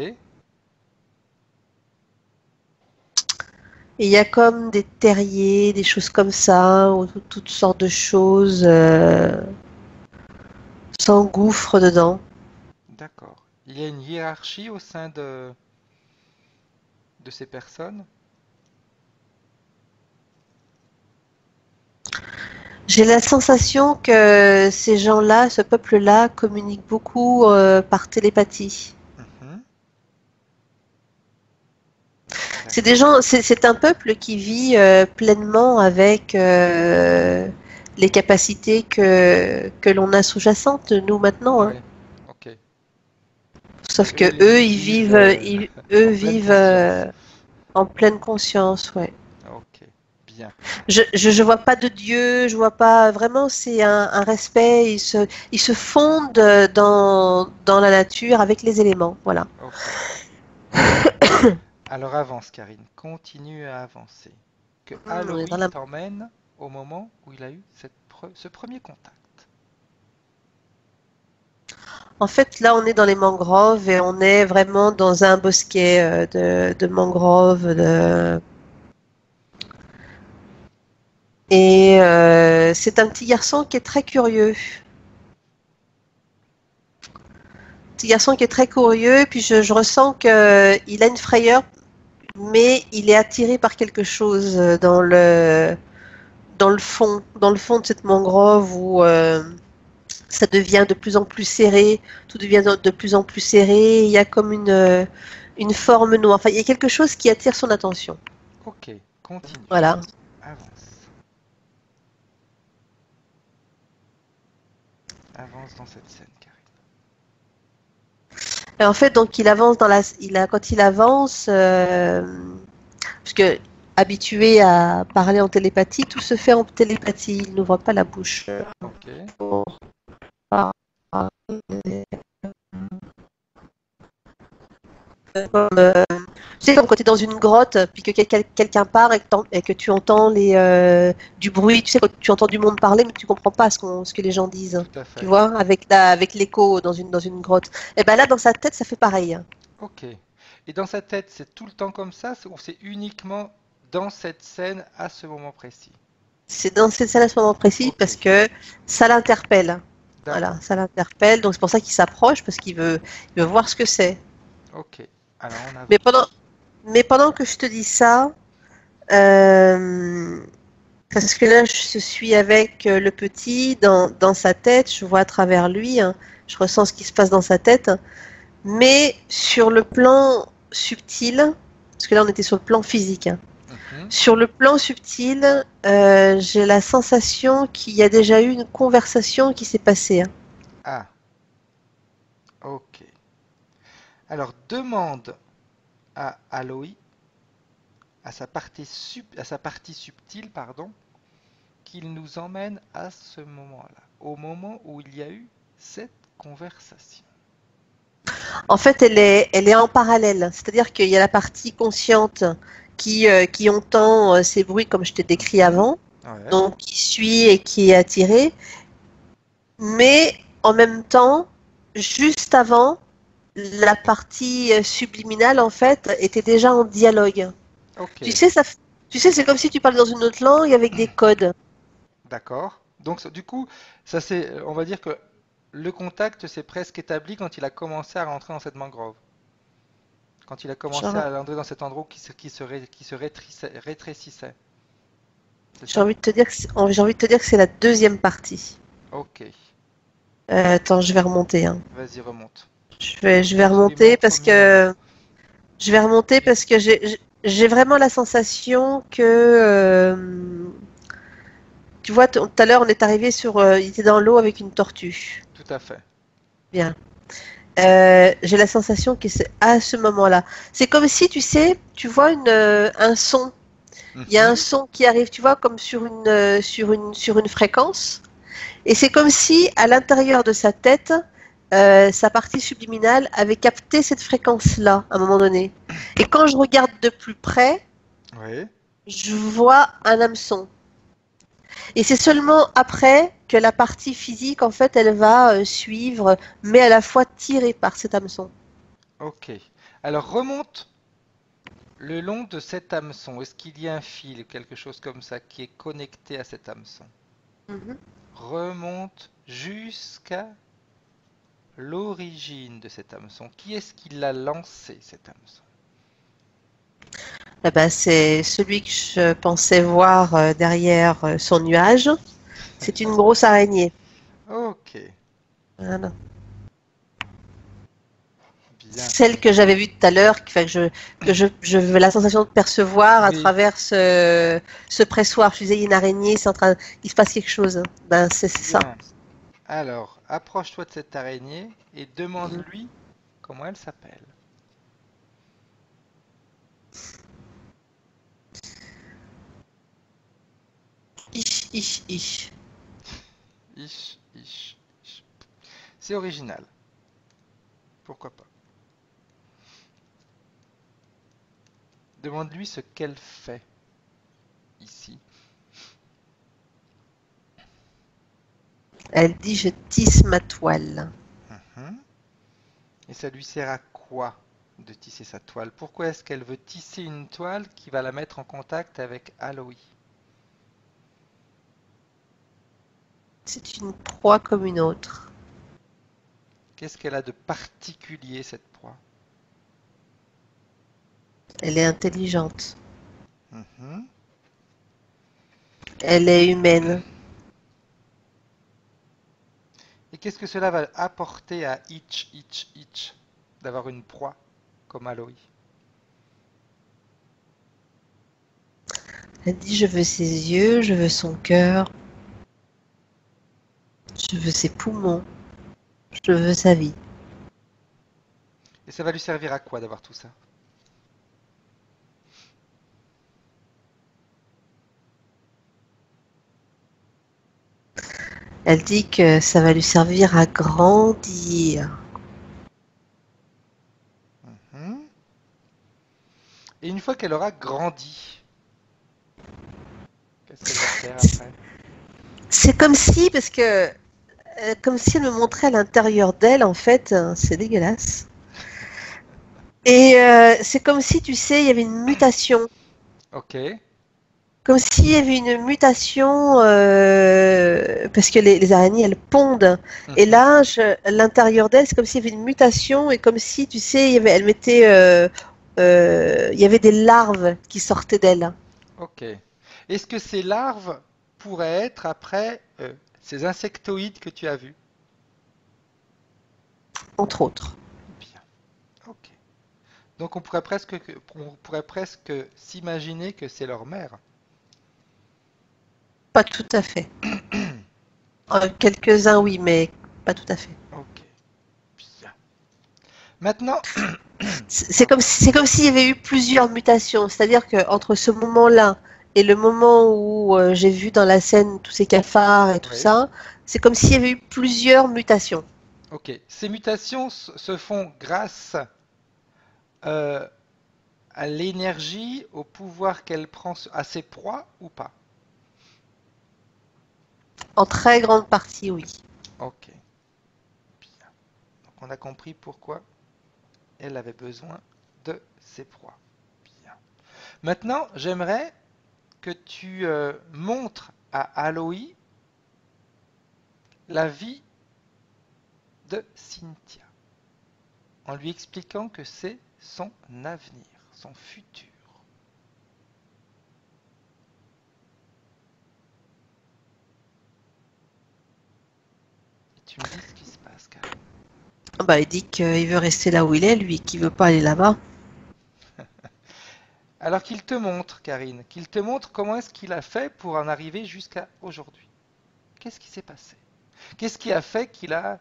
Et il y a comme des terriers, des choses comme ça, ou toutes sortes de choses s'engouffrent dedans. d'accord. Il y a une hiérarchie au sein de ces personnes? J'ai la sensation que ces gens-là, ce peuple-là, communique beaucoup par télépathie. Mhm, C'est d'accord. des gens, c'est un peuple qui vit pleinement avec les capacités que l'on a sous-jacentes, nous maintenant, hein. Ouais, ok. Sauf Et que eux, eux, ils ils vivent vivent, eux en pleine vivent conscience. en pleine conscience, ouais. Ok, bien. Je vois pas de Dieu, je vois pas vraiment, c'est un respect, ils se fondent dans la nature avec les éléments, voilà. Ok. Alors avance, Karine. Continue à avancer. Que On est dans Aloïs la... t'emmène au moment où il a eu ce premier contact. En fait, là, on est dans les mangroves et on est vraiment dans un bosquet de mangroves. Et c'est un petit garçon qui est très curieux. Petit garçon qui est très curieux, puis je ressens qu'il a une frayeur, mais il est attiré par quelque chose dans le fond de cette mangrove où ça devient de plus en plus serré, tout devient de plus en plus serré. Il y a comme une forme noire. Enfin, il y a quelque chose qui attire son attention. Ok, continue. Voilà. Avance. Avance dans cette scène, Karine. Et en fait, donc il avance quand il avance, parce que habitué à parler en télépathie, tout se fait en télépathie. Il n'ouvre pas la bouche. Ok. Pour parler. Comme, tu sais, comme quand tu es dans une grotte, puis que quelqu'un part et que tu entends du bruit, tu sais, quand tu entends du monde parler, mais tu comprends pas ce que les gens disent. Tout à Tu fait. vois, avec l'écho dans une grotte. Et ben là, dans sa tête, ça fait pareil. Ok. Et dans sa tête, c'est tout le temps comme ça ou c'est uniquement dans cette scène à ce moment précis? C'est dans cette scène à ce moment précis Ok. parce que ça l'interpelle. Voilà, D'accord. ça l'interpelle. Donc c'est pour ça qu'il s'approche parce il veut voir ce que c'est. Ok. Alors on Mais avance. pendant que je te dis ça, euh, parce que là, je suis avec le petit dans sa tête, je vois à travers lui, hein, je ressens ce qui se passe dans sa tête. Mais sur le plan subtil, parce que là, on était sur le plan physique, hein. Mhm. Sur le plan subtil, j'ai la sensation qu'il y a déjà eu une conversation qui s'est passée, hein. Ah, ok. Alors demande à Aloï, à sa partie subtile, pardon, qu'il nous emmène à ce moment-là, au moment où il y a eu cette conversation. En fait, elle est en parallèle, c'est-à-dire qu'il y a la partie consciente qui entend ces bruits comme je t'ai décrit Mhm. avant, Ouais. donc qui suit et qui est attirée, mais en même temps, juste avant, la partie subliminale, en fait, était déjà en dialogue. Ok, Tu sais, tu sais, c'est comme si tu parles dans une autre langue avec des codes. d'accord. Donc du coup, ça c'est, on va dire que le contact s'est presque établi quand il a commencé à rentrer dans cette mangrove. Quand il a commencé Genre, à entrer dans cet endroit qui se rétrécissait. C'est j'ai ça? envie de te dire j'ai envie de te dire que c'est la deuxième partie. Ok, Attends, je vais remonter, hein. vas-y remonte. Je vais Absolument remonter au premier moment. je vais remonter parce que j'ai vraiment la sensation que, tu vois, tout à l'heure, on est arrivé sur, il était dans l'eau avec une tortue. Tout à fait. Bien. J'ai la sensation que c'est à ce moment-là. C'est comme si, tu sais, tu vois un son. Il y a un Mhm. son qui arrive, tu vois, comme sur une fréquence. Et c'est comme si, à l'intérieur de sa tête, sa partie subliminale avait capté cette fréquence-là, à un moment donné. Et quand je regarde de plus près, Oui. je vois un hameçon. Et c'est seulement après que la partie physique, en fait, elle va suivre, mais à la fois tirée par cet hameçon. Ok. Alors remonte le long de cet hameçon. Est-ce qu'il y a un fil ou quelque chose comme ça qui est connecté à cet hameçon? Mhm. Remonte jusqu'à l'origine de cet hameçon. Qui est-ce qui l'a lancé, cet hameçon? Eh ben, c'est celui que je pensais voir derrière son nuage. C'est une grosse araignée. Ok, Voilà. bien. Celle que j'avais vue tout à l'heure, enfin, je veux la sensation de percevoir à Oui, travers ce pressoir. Je disais, il y a une araignée, il se passe quelque chose. Ben, c'est ça. bien. Alors, approche-toi de cette araignée et demande-lui comment elle s'appelle. Ich, ich, ich. Ish, ish, ish. C'est original. Pourquoi pas? Demande-lui ce qu'elle fait ici. Elle dit, je tisse ma toile. Mhm. Et ça lui sert à quoi de tisser sa toile? Pourquoi est-ce qu'elle veut tisser une toile qui va la mettre en contact avec Aloy? C'est une proie comme une autre. Qu'est-ce qu'elle a de particulier, cette proie? Elle est intelligente. Mhm. Elle est humaine. Et qu'est-ce que cela va apporter à Itch d'avoir une proie comme Aloy? Elle dit, je veux ses yeux, je veux son cœur, je veux ses poumons, je veux sa vie. Et ça va lui servir à quoi d'avoir tout ça? Elle dit que ça va lui servir à grandir. Mhm. Et une fois qu'elle aura grandi, qu'est-ce qu'elle va faire après? C'est comme si, parce que, comme si elle me montrait à l'intérieur d'elle, en fait, c'est dégueulasse. Et c'est comme si, tu sais, il y avait une mutation. Ok. Comme s'il y avait une mutation, parce que les araignées, elles pondent. Et Mhm. là, à l'intérieur d'elle, c'est comme s'il y avait une mutation et comme si, tu sais, elle mettait, il y avait des larves qui sortaient d'elle, Ok. Est-ce que ces larves pourraient être après ces insectoïdes que tu as vus? entre autres. Bien. Ok. Donc on pourrait presque s'imaginer que c'est leur mère. Pas tout à fait. Quelques-uns, oui, mais pas tout à fait. Ok. Bien. Maintenant, pardon. C'est comme s'il y avait eu plusieurs mutations. C'est-à-dire qu'entre ce moment-là et le moment où j'ai vu dans la scène tous ces cafards et tout Oui. ça, c'est comme s'il y avait eu plusieurs mutations. Ok. Ces mutations se font grâce euh, à l'énergie, au pouvoir qu'elle prend à ses proies ou pas? En très grande partie, oui. Ok. Bien. Donc on a compris pourquoi elle avait besoin de ses proies. Bien. Maintenant, j'aimerais que tu montres à Aloy la vie de Cynthia, en lui expliquant que c'est son avenir, son futur. Et tu me dis ce qui se passe, Karine. Bah, il dit qu'il veut rester là où il est, lui, qu'il veut pas aller là-bas. Alors qu'il te montre, Karine, qu'il te montre comment est-ce qu'il a fait pour en arriver jusqu'à aujourd'hui. Qu'est-ce qui s'est passé? Qu'est-ce qui a fait qu'il a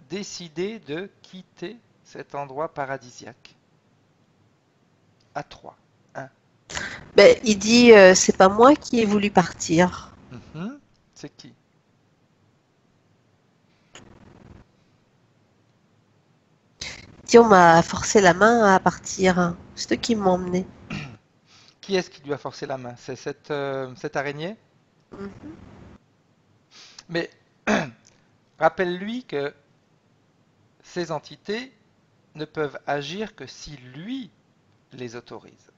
décidé de quitter cet endroit paradisiaque? À 3. 1. Ben, il dit, c'est pas moi qui ai voulu partir. C'est qui? Il dit, on m'a forcé la main à partir. C'est eux qui m'ont emmené. Qui est-ce qui lui a forcé la main? C'est cette araignée? Mhm. Mais rappelle-lui que ces entités ne peuvent agir que si lui les autorise.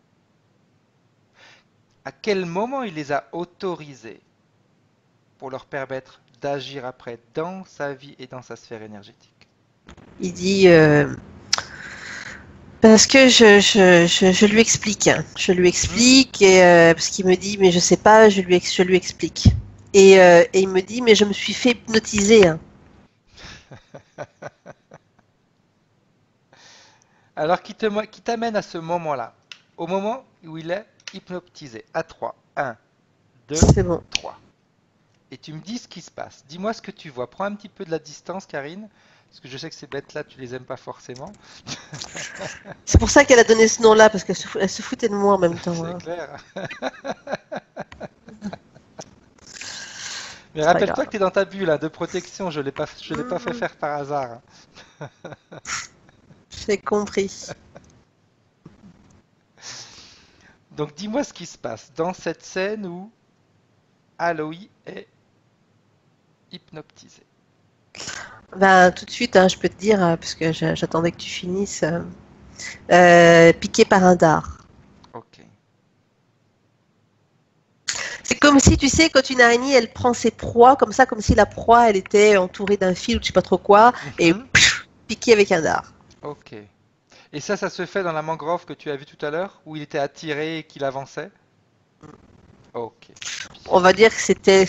À quel moment il les a autorisés pour leur permettre d'agir après dans sa vie et dans sa sphère énergétique? Il dit, parce que je lui explique. Je lui explique, et, parce qu'il me dit, mais je sais pas, je lui explique. Et il me dit, mais je me suis fait hypnotiser. Hein. Alors qui t'amène à ce moment-là, au moment où il est hypnotisé, à 3. 1, 2, C'est bon. 3. Et tu me dis ce qui se passe. Dis-moi ce que tu vois. Prends un petit peu de la distance, Karine, parce que je sais que ces bêtes-là, tu les aimes pas forcément. C'est pour ça qu'elle a donné ce nom-là, parce qu'elle elle se foutait de moi en même temps. C'est Hein. clair. Mais C'est pas rappelle-toi grave. que tu es dans ta bulle de protection. Je l'ai pas fait faire par hasard. J'ai compris. Donc dis-moi ce qui se passe dans cette scène où Aloy est hypnotisée. Ben, tout de suite, hein, je peux te dire, parce que j'attendais que tu finisses, piqué par un dard. Ok. C'est comme si, tu sais, quand une araignée, elle prend ses proies, comme ça, comme si la proie, elle était entourée d'un fil ou je sais pas trop quoi, et piquée avec un dard. Ok. Et ça se fait dans la mangrove que tu as vu tout à l'heure, où il était attiré et qu'il avançait? Ok. On va dire que c'était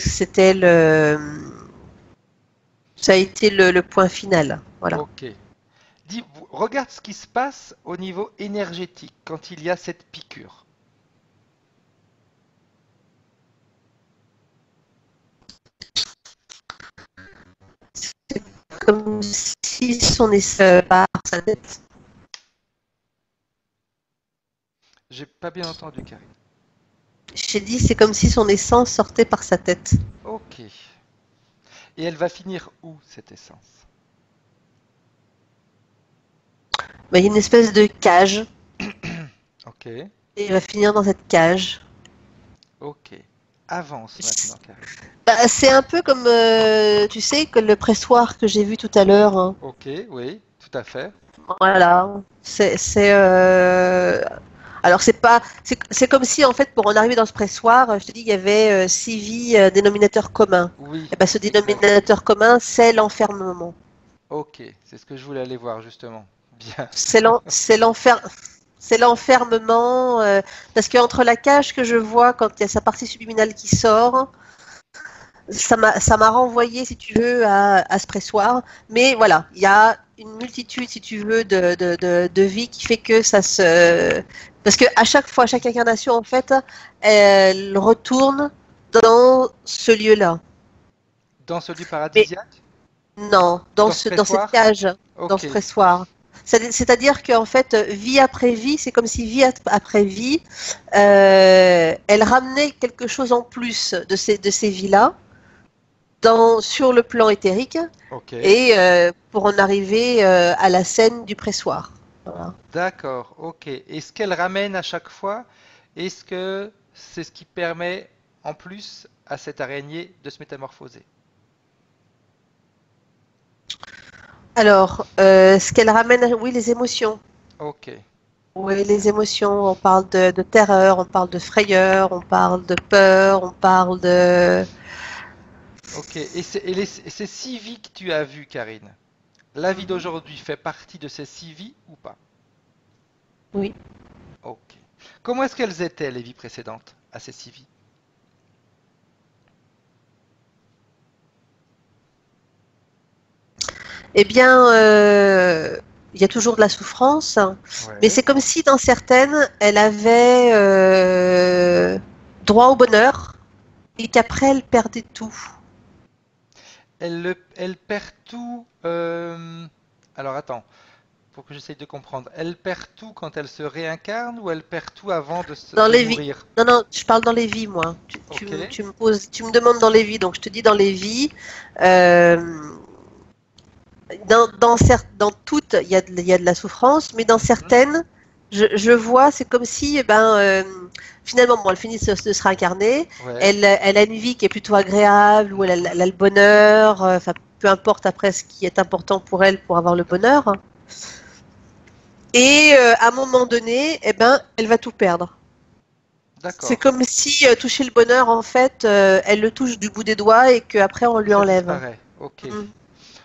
ça a été le point final. Voilà. Ok. Regarde ce qui se passe au niveau énergétique quand il y a cette piqûre. C'est comme si son essai par sa tête. J'ai pas bien entendu, Karine. J'ai dit, c'est comme si son essence sortait par sa tête. Ok. Et elle va finir où, cette essence? Ben, il y a une espèce de cage, Ok. et il va finir dans cette cage. Ok. Avance maintenant, Karine. Bah, c'est un peu comme, tu sais, que le pressoir que j'ai vu tout à l'heure. Hein. Ok, oui, tout à fait. Voilà. Alors c'est comme si en fait pour en arriver dans ce pressoir, je te dis il y avait 6 vies dénominateurs communs. Oui, Et ben ce exact. dénominateur commun, c'est l'enfermement. Ok, c'est ce que je voulais aller voir justement. Bien. C'est l'enfermement parce que entre la cage que je vois quand il y a sa partie subliminale qui sort, ça m'a renvoyé, si tu veux, à ce pressoir. Mais voilà, il y a une multitude, si tu veux, de vies qui fait que ça se... Parce que à chaque fois, chaque incarnation, en fait, elle retourne dans ce lieu-là. Dans celui Mais paradisiaque? non, Dans ce dans cette pressoir? cage, dans Ok, ce pressoir. C'est-à-dire qu'en fait, vie après vie, c'est comme si vie après vie, elle ramenait quelque chose en plus de ces vies-là sur le plan éthérique ok. et pour en arriver à la scène du pressoir. Voilà. D'accord, ok. Et ce qu'elle ramène à chaque fois, est-ce que c'est ce qui permet en plus à cette araignée de se métamorphoser? Alors, ce qu'elle ramène, oui, les émotions. Ok, Oui, les émotions. On parle de terreur, on parle de frayeur, on parle de peur, on parle de... ok. Et ces 6 vies que tu as vues, Karine, la vie Mhm. d'aujourd'hui fait partie de ces 6 vies ou pas? Oui. Ok. Comment est-ce qu'elles étaient les vies précédentes à ces 6 vies? Eh bien, il y a toujours de la souffrance, mais Ouais. c'est comme si dans certaines, elle avait droit au bonheur et qu'après, elle perdait tout. Elle perd tout. Alors attends, pour que j'essaye de comprendre. Elle perd tout quand elle se réincarne ou elle perd tout avant Dans de les vies. mourir? Non, non, je parle dans les vies, moi. Ok. Tu me poses, tu me demandes dans les vies, donc je te dis dans les vies. euh, dans toutes, il y a de la souffrance, mais dans Mhm. certaines, je vois, c'est comme si, finalement, bon, elle finit de se réincarner, Ouais. elle a une vie qui est plutôt agréable, où elle a le bonheur, enfin, peu importe après ce qui est important pour elle pour avoir le bonheur. Et à un moment donné, eh ben, elle va tout perdre. C'est D'accord. comme si toucher le bonheur, en fait, elle le touche du bout des doigts et qu'après on Et lui ça enlève. disparaît. Ok. Mm.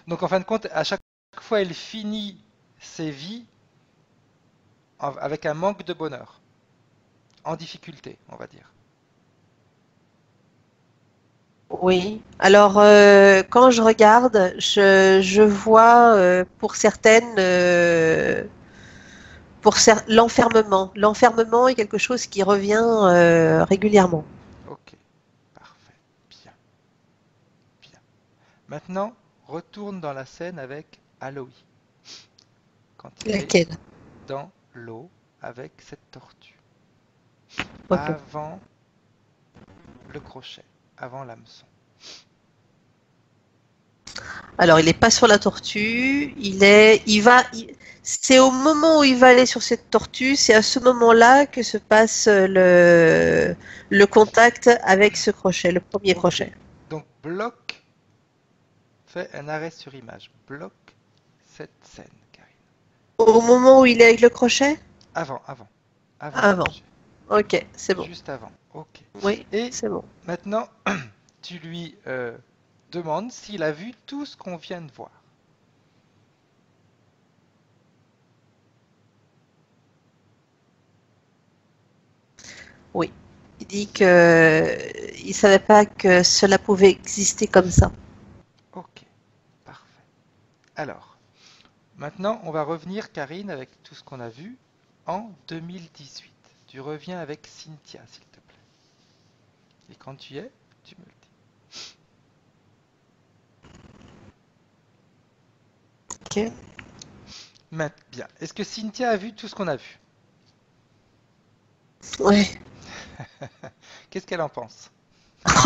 Donc en fin de compte, à chaque fois, elle finit ses vies avec un manque de bonheur, en difficulté, on va dire. Oui. Alors, quand je regarde, je vois l'enfermement. L'enfermement est quelque chose qui revient régulièrement. Ok. Parfait. Bien. Bien. Maintenant, retourne dans la scène avec Aloy, quand il est Laquelle? dans l'eau avec cette tortue, Ok. avant le crochet, avant l'hameçon. Alors, il n'est pas sur la tortue. C'est au moment où il va aller sur cette tortue, c'est à ce moment-là que se passe le contact avec ce crochet, le premier Ok. crochet. Donc bloque, fais un arrêt sur image. Bloque cette scène, Karine. Au moment où il est avec le crochet? Avant le Avant. crochet. Ok, c'est bon. Juste avant. Ok. Oui, Et c'est bon. maintenant, tu lui demandes s'il a vu tout ce qu'on vient de voir. Oui. Il dit que il savait pas que cela pouvait exister comme ça. Ok. Parfait. Alors, maintenant, on va revenir, Karine, avec tout ce qu'on a vu en 2018. Tu reviens avec Cynthia, s'il te plaît. Et quand tu y es, tu me le dis. Ok. Bien. Est-ce que Cynthia a vu tout ce qu'on a vu? Ouais. Qu'est-ce qu'elle en pense?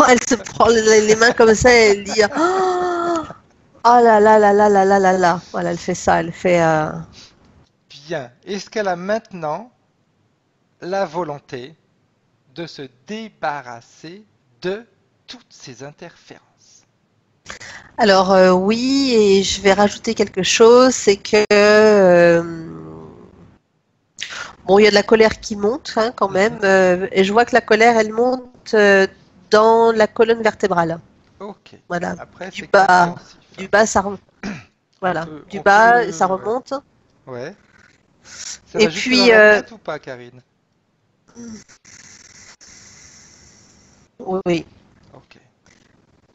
Elle se prend les mains comme ça et elle dit oh, oh là là là là là là là là. Voilà, elle fait ça. Elle fait. Bien. Est-ce qu'elle a maintenant la volonté de se débarrasser de toutes ces interférences? Alors oui, et je vais rajouter quelque chose, c'est que bon, il y a de la colère qui monte hein, quand même, Mhm. et je vois que la colère, elle monte dans la colonne vertébrale. Ok. Voilà, Après, du c'est bas, compréhensif, du hein. bas, voilà, du bas, ça remonte. Ouais. Ça Et va jusque dans puis la tête ou pas, Karine? oui, Ok.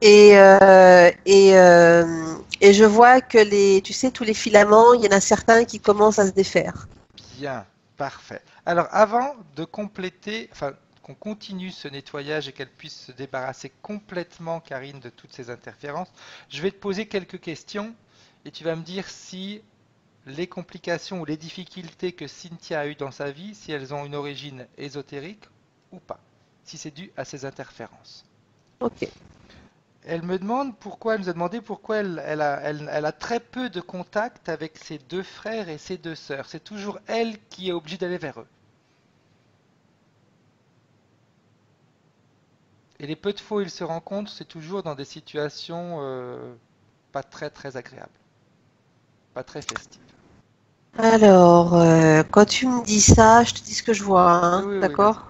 et je vois que tu sais, tous les filaments, il y en a certains qui commencent à se défaire. Bien. Parfait. Alors, avant de compléter, enfin, qu'on continue ce nettoyage et qu'elle puisse se débarrasser complètement, Karine, de toutes ces interférences, je vais te poser quelques questions et tu vas me dire si les complications ou les difficultés que Cynthia a eues dans sa vie, si elles ont une origine ésotérique ou pas, si c'est dû à ces interférences. Ok. Elle nous a demandé pourquoi elle a très peu de contact avec ses deux frères et ses deux sœurs. C'est toujours elle qui est obligée d'aller vers eux. Et les peu de fois où ils se rencontrent, c'est toujours dans des situations pas très très agréables, pas très festives. Alors, quand tu me dis ça, je te dis ce que je vois, Oui, hein, oui, oui, vas-y. d'accord?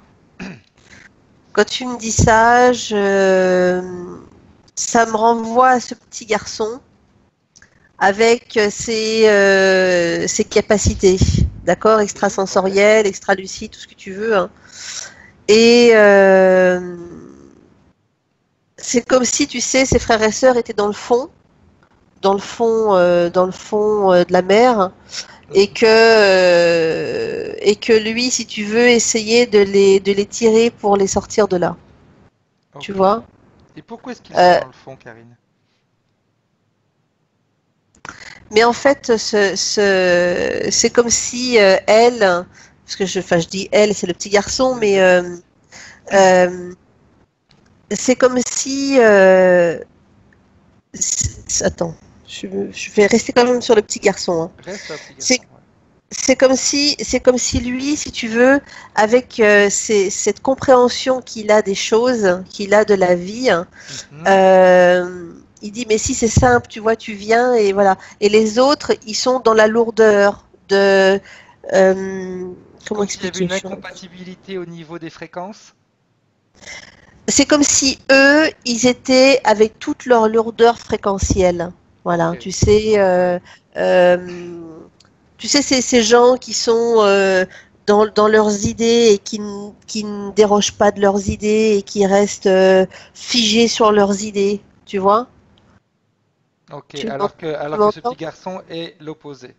Quand tu me dis ça, ça me renvoie à ce petit garçon avec ses capacités, d'accord? Ok, ouais. Extrasensorielles, extralucides, tout ce que tu veux, hein. Et c'est comme si, tu sais, ses frères et sœurs étaient dans le fond de la mer, et que lui, si tu veux, essayer de les tirer pour les sortir de là. Tu Ok. vois? Et pourquoi est-ce qu'ils sont Euh, dans le fond, Karine? mais en fait, c'est comme si elle, parce que enfin, je dis elle, c'est le petit garçon, Oui, mais oui. euh, c'est comme si, attends, je vais rester quand même sur le petit garçon, hein. Reste sur le petit C'est garçon, ouais. c'est comme si lui, si tu veux, avec cette compréhension qu'il a des choses, qu'il a de la vie, Mhm. il dit mais si c'est simple, tu vois, tu viens et voilà. Et les autres, ils sont dans la lourdeur de comment Comme s'il y avait expliquer? une incompatibilité au niveau des fréquences. C'est comme si eux, ils étaient avec toute leur lourdeur fréquentielle. Ok. Voilà, tu sais. Ouais. Euh, Tu sais, c'est ces gens qui sont dans leurs idées et qui ne dérogent pas de leurs idées et qui restent figés sur leurs idées, tu vois? Ok. Tu tu Alors que ce petit m'entends? garçon est l'opposé.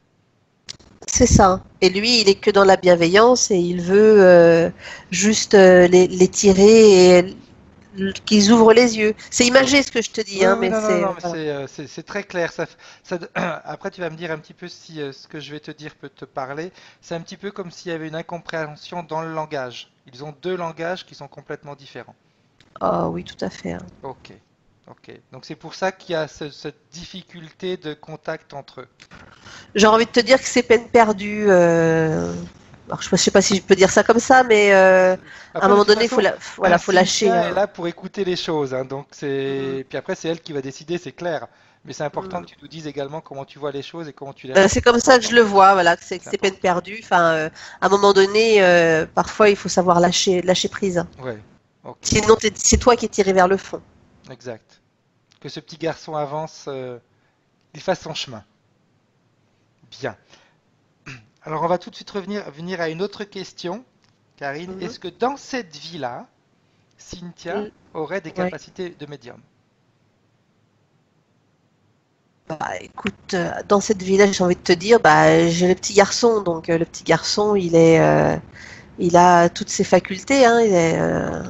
C'est ça. Et lui, il est que dans la bienveillance et il veut juste les tirer et qu'ils ouvrent les yeux. C'est Ok. imagé ce que je te dis, Oui, hein, oui, mais non, non, c'est non, mais voilà. c'est très clair. Après, tu vas me dire un petit peu si ce que je vais te dire peut te parler. C'est un petit peu comme s'il y avait une incompréhension dans le langage. Ils ont deux langages qui sont complètement différents. Ah oui, tout à fait, hein. Ok, ok. Donc c'est pour ça qu'il y a cette difficulté de contact entre eux. J'ai envie de te dire que c'est peine perdue. Alors, je sais pas si je peux dire ça comme ça, mais à un Après, de moment toute donné, façon, voilà, faut lâcher, Cynthia est hein. là pour écouter les choses, hein, donc Mm, c'est. Puis après, c'est elle qui va décider, c'est clair. Mais c'est important mm. que tu nous dises également comment tu vois les choses et comment tu les ressens. C'est comme C'est ça que je le important. vois, voilà, que C'est c'est peine important. perdue. Enfin, à un moment donné, parfois, il faut savoir lâcher prise. Ouais, ok, Sinon, c'est toi qui es tiré vers le fond. exact. Que ce petit garçon avance, il fasse son chemin. Bien. Alors, on va tout de suite venir à une autre question, Karine. Mhm. Est-ce que dans cette vie-là, Cynthia Mm, aurait des ouais. capacités de médium? Bah, écoute, dans cette vie-là, j'ai envie de te dire, bah, j'ai le petit garçon, donc le petit garçon, il a toutes ses facultés, hein.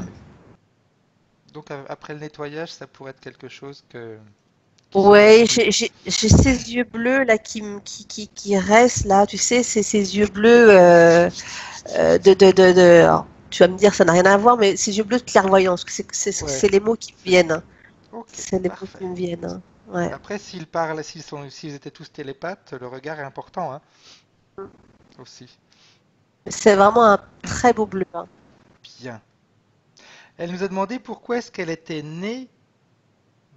Donc, après le nettoyage, ça pourrait être quelque chose qui se Ouais, débloque. j'ai ces yeux bleus là qui restent là, tu sais, c'est ces yeux bleus alors, tu vas me dire ça n'a rien à voir, mais ces yeux bleus de clairvoyance, Ouais, c'est les mots qui me c'est ça. viennent, hein. Ok, C'est les mots qui parfait. me viennent, hein. Ouais. Après, s'ils parlent, s'ils étaient tous télépathes, le regard est important, hein, aussi. C'est vraiment un très beau bleu, hein. Bien. Elle nous a demandé pourquoi est-ce qu'elle était née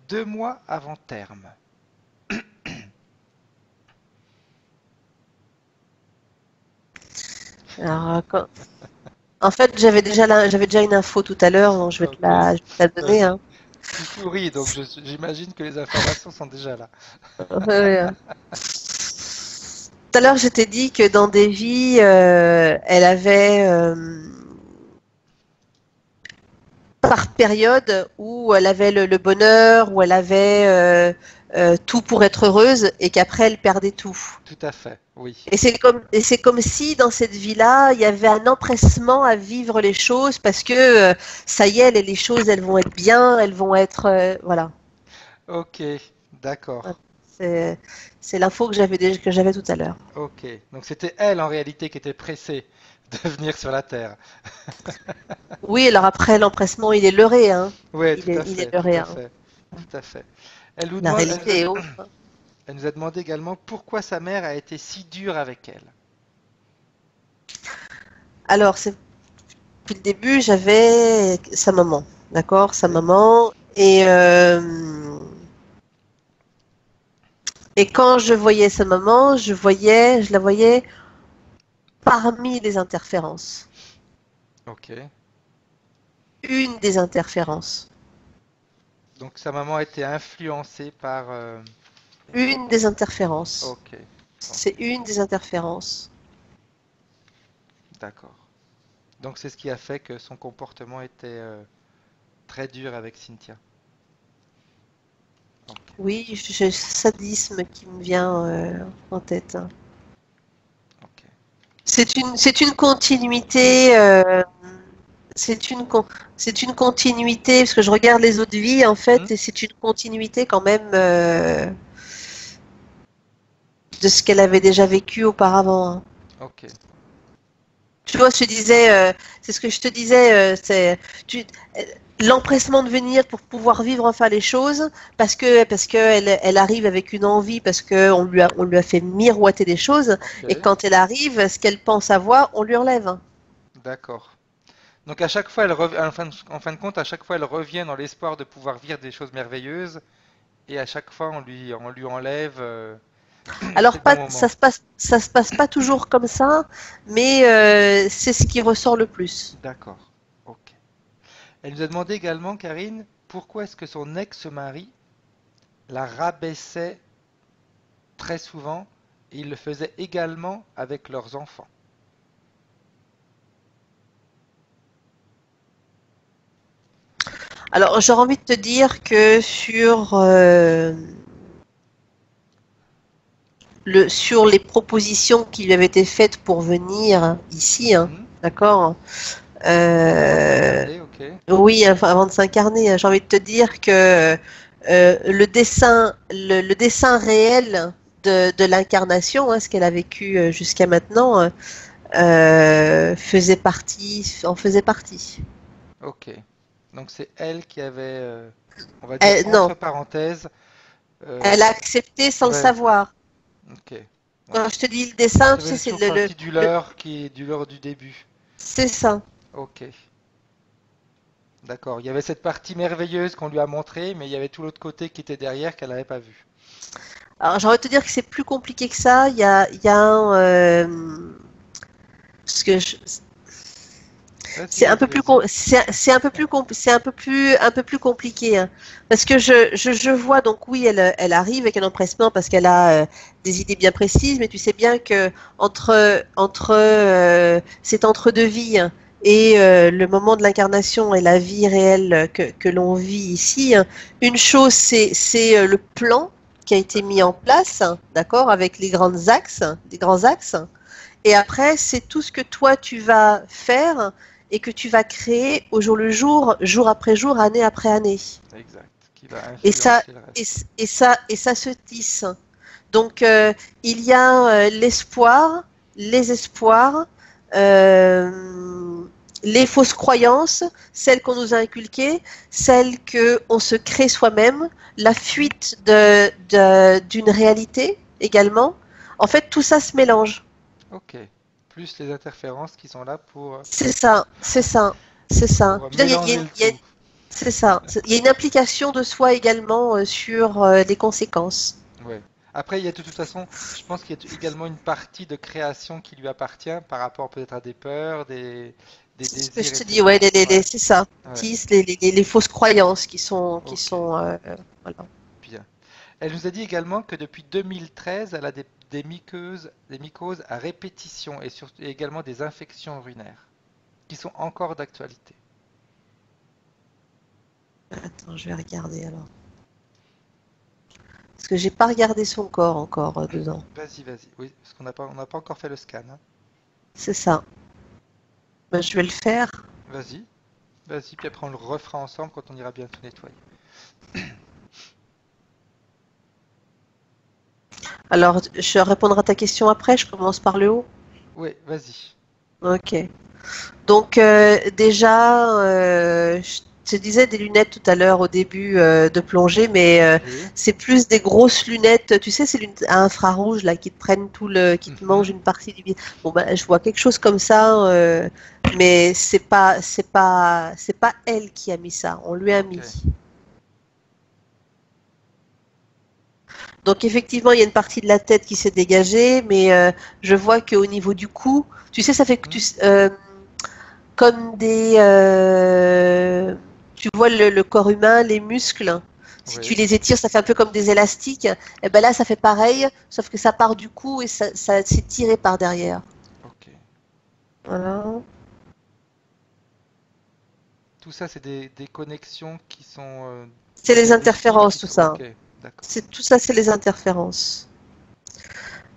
2 mois avant terme. Alors, en fait, j'avais déjà une info tout à l'heure, donc Ok, je vais te la donner, hein. tu souris, donc j'imagine que les informations sont déjà là. Ouais. Tout à l'heure, je t'ai dit que dans des vies, elle avait par période où elle avait le bonheur, où elle avait tout pour être heureuse et qu'après elle perdait tout. Tout à fait, oui. Et c'est comme si dans cette vie-là, il y avait un empressement à vivre les choses parce que ça y est, les choses elles vont être bien, elles vont être voilà. Ok, Voilà. d'accord. C'est c'est l'info que j'avais tout à l'heure. Ok, donc c'était elle en réalité qui était pressée de venir sur la Terre. Oui, alors après l'empressement, il est leurré, hein. Oui, tout à Il est fait, tout leurré, à hein. fait, tout à fait. Elle nous La demande, réalité est autre, hein. elle nous a demandé également pourquoi sa mère a été si dure avec elle. Alors, c'est depuis le début, j'avais sa maman, d'accord, sa Oui, maman, et quand je voyais sa maman, je la voyais parmi les interférences, ok. une des interférences, Donc sa maman a été influencée par. une des interférences. Ok, C'est ok, une des interférences. d'accord. Donc c'est ce qui a fait que son comportement était très dur avec Cynthia. Ok, Oui, j'ai ce sadisme qui me vient en tête, hein. C'est une continuité. C'est une, c'est une continuité, parce que je regarde les autres vies, en fait, et c'est une continuité quand même de ce qu'elle avait déjà vécu auparavant. Hein. Ok. Tu vois, je te disais, c'est ce que je te disais, l'empressement de venir pour pouvoir vivre enfin les choses, parce que elle arrive avec une envie, parce que on lui a fait miroiter des choses, et Ok. quand elle arrive, ce qu'elle pense avoir, on lui enlève. D'accord. Donc à chaque fois, en fin de compte, à chaque fois, elle revient dans l'espoir de pouvoir vivre des choses merveilleuses, et à chaque fois, on lui enlève Alors c'est le bon pas, moment. ça se passe pas toujours comme ça, mais c'est ce qui ressort le plus. D'accord. Ok. Elle nous a demandé également, Karine, pourquoi est-ce que son ex-mari la rabaissait très souvent et il le faisait également avec leurs enfants. Alors j'aurais envie de te dire que sur les propositions qui lui avaient été faites pour venir ici, hein, Mhm. d'accord? Avant de Euh, s'incarner, ok. oui, enfin, avant de s'incarner, hein, j'ai envie de te dire que le dessin réel de l'incarnation, hein, ce qu'elle a vécu jusqu'à maintenant, en faisait partie. Ok. Donc c'est elle qui avait, on va dire Non, entre parenthèses, elle a euh, accepté sans le ouais, savoir. ok. Ouais. Quand je te dis le dessin, Ça tu sais, faisait toujours partie du leurre qui est du leurre du début. c'est ça. Ok. D'accord. Il y avait cette partie merveilleuse qu'on lui a montrée, mais il y avait tout l'autre côté qui était derrière qu'elle n'avait pas vu. Alors, j'aurais te dire que c'est plus compliqué que ça. Il y a parce que Vas-y, c'est un peu vas-y, plus, vas-y. c'est un peu plus, c'est un peu plus compliqué. Hein. Parce que je vois donc oui, elle arrive avec un empressement parce qu'elle a des idées bien précises, mais tu sais bien que cet entre-deux vies hein, et le moment de l'incarnation et la vie réelle que l'on vit ici, hein, une chose c'est le plan qui a été mis en place, hein, d'accord, avec les grands axes. Et après, c'est tout ce que toi tu vas faire et que tu vas créer au jour le jour, jour après jour, année après année. Exact. Qui va Et ça, influencer le reste. et ça se tisse. Donc, il y a l'espoir, les espoirs, euh, les fausses croyances, celles qu'on nous a inculquées, celles qu'on se crée soi-même, la Mhm. fuite d'une réalité également. En fait, tout ça se mélange. Ok. Plus les interférences qui sont là C'est ça, c'est ça, c'est ça. pour Je veux dire, mélanger le tout. c'est ça. Il y a une implication de soi également sur les conséquences. Ouais. Après, il y a de toute façon, je pense qu'il y a également une partie de création qui lui appartient par rapport peut-être à des peurs, des C'est ce que je désirs, te dis, ouais, etc. Ouais, c'est ça. ouais, Les fausses croyances qui ok, sont, voilà. bien. Elle nous a dit également que depuis 2013, elle a des mycoses à répétition et également des infections urinaires qui sont encore d'actualité. Attends, je vais regarder alors. Parce que j'ai pas regardé son corps encore dedans. Vas-y, vas-y. Oui, parce on n'a pas encore fait le scan. Hein. C'est ça. Ben, je vais le faire. Vas-y, vas-y, puis après on le refera ensemble quand on ira bien tout nettoyer. Alors, je vais répondre à ta question après. Je commence par le haut. Oui, vas-y. Ok. Donc déjà, je te disais des lunettes tout à l'heure au début de plongée, mais Oui. c'est plus des grosses lunettes. Tu sais, ces lunettes à infrarouge là qui te prennent qui te mangent Mhm. une partie du visage. Bon ben, je vois quelque chose comme ça, mais c'est pas elle qui a mis ça. On lui a Ok. mis. Donc effectivement, il y a une partie de la tête qui s'est dégagée, mais je vois qu'au niveau du cou, tu sais, ça fait que Mhm. comme tu vois le corps humain, les muscles, si tu Oui. les étires, ça fait un peu comme des élastiques. Et ben là, ça fait pareil, sauf que ça part du cou et ça s'est tiré par derrière. Ok. Voilà. Tout ça, c'est des connexions qui sont C'est les énergétiques, interférences, qui tout sont... ça. Ok, d'accord. C'est tout ça, c'est les interférences.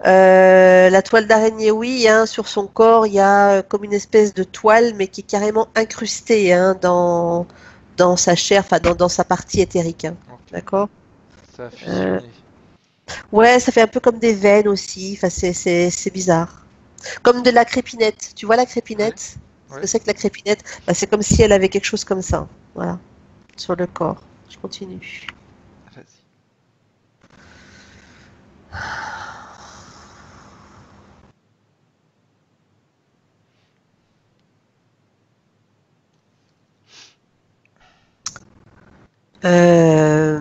La toile d'araignée, oui, hein, sur son corps, il y a comme une espèce de toile, mais qui est carrément incrustée hein, dans sa chair, enfin dans sa partie éthérique. Hein. Ok. D'accord? Ça a Euh, fusionné. ouais, ça fait un peu comme des veines aussi. Enfin, c'est bizarre. Comme de la crépinette. Tu vois la Ouais, crépinette? Ce ouais. que c'est que la crépinette? Bah, c'est comme si elle avait quelque chose comme ça. Voilà, sur le corps. Je continue. Vas-y. Euh,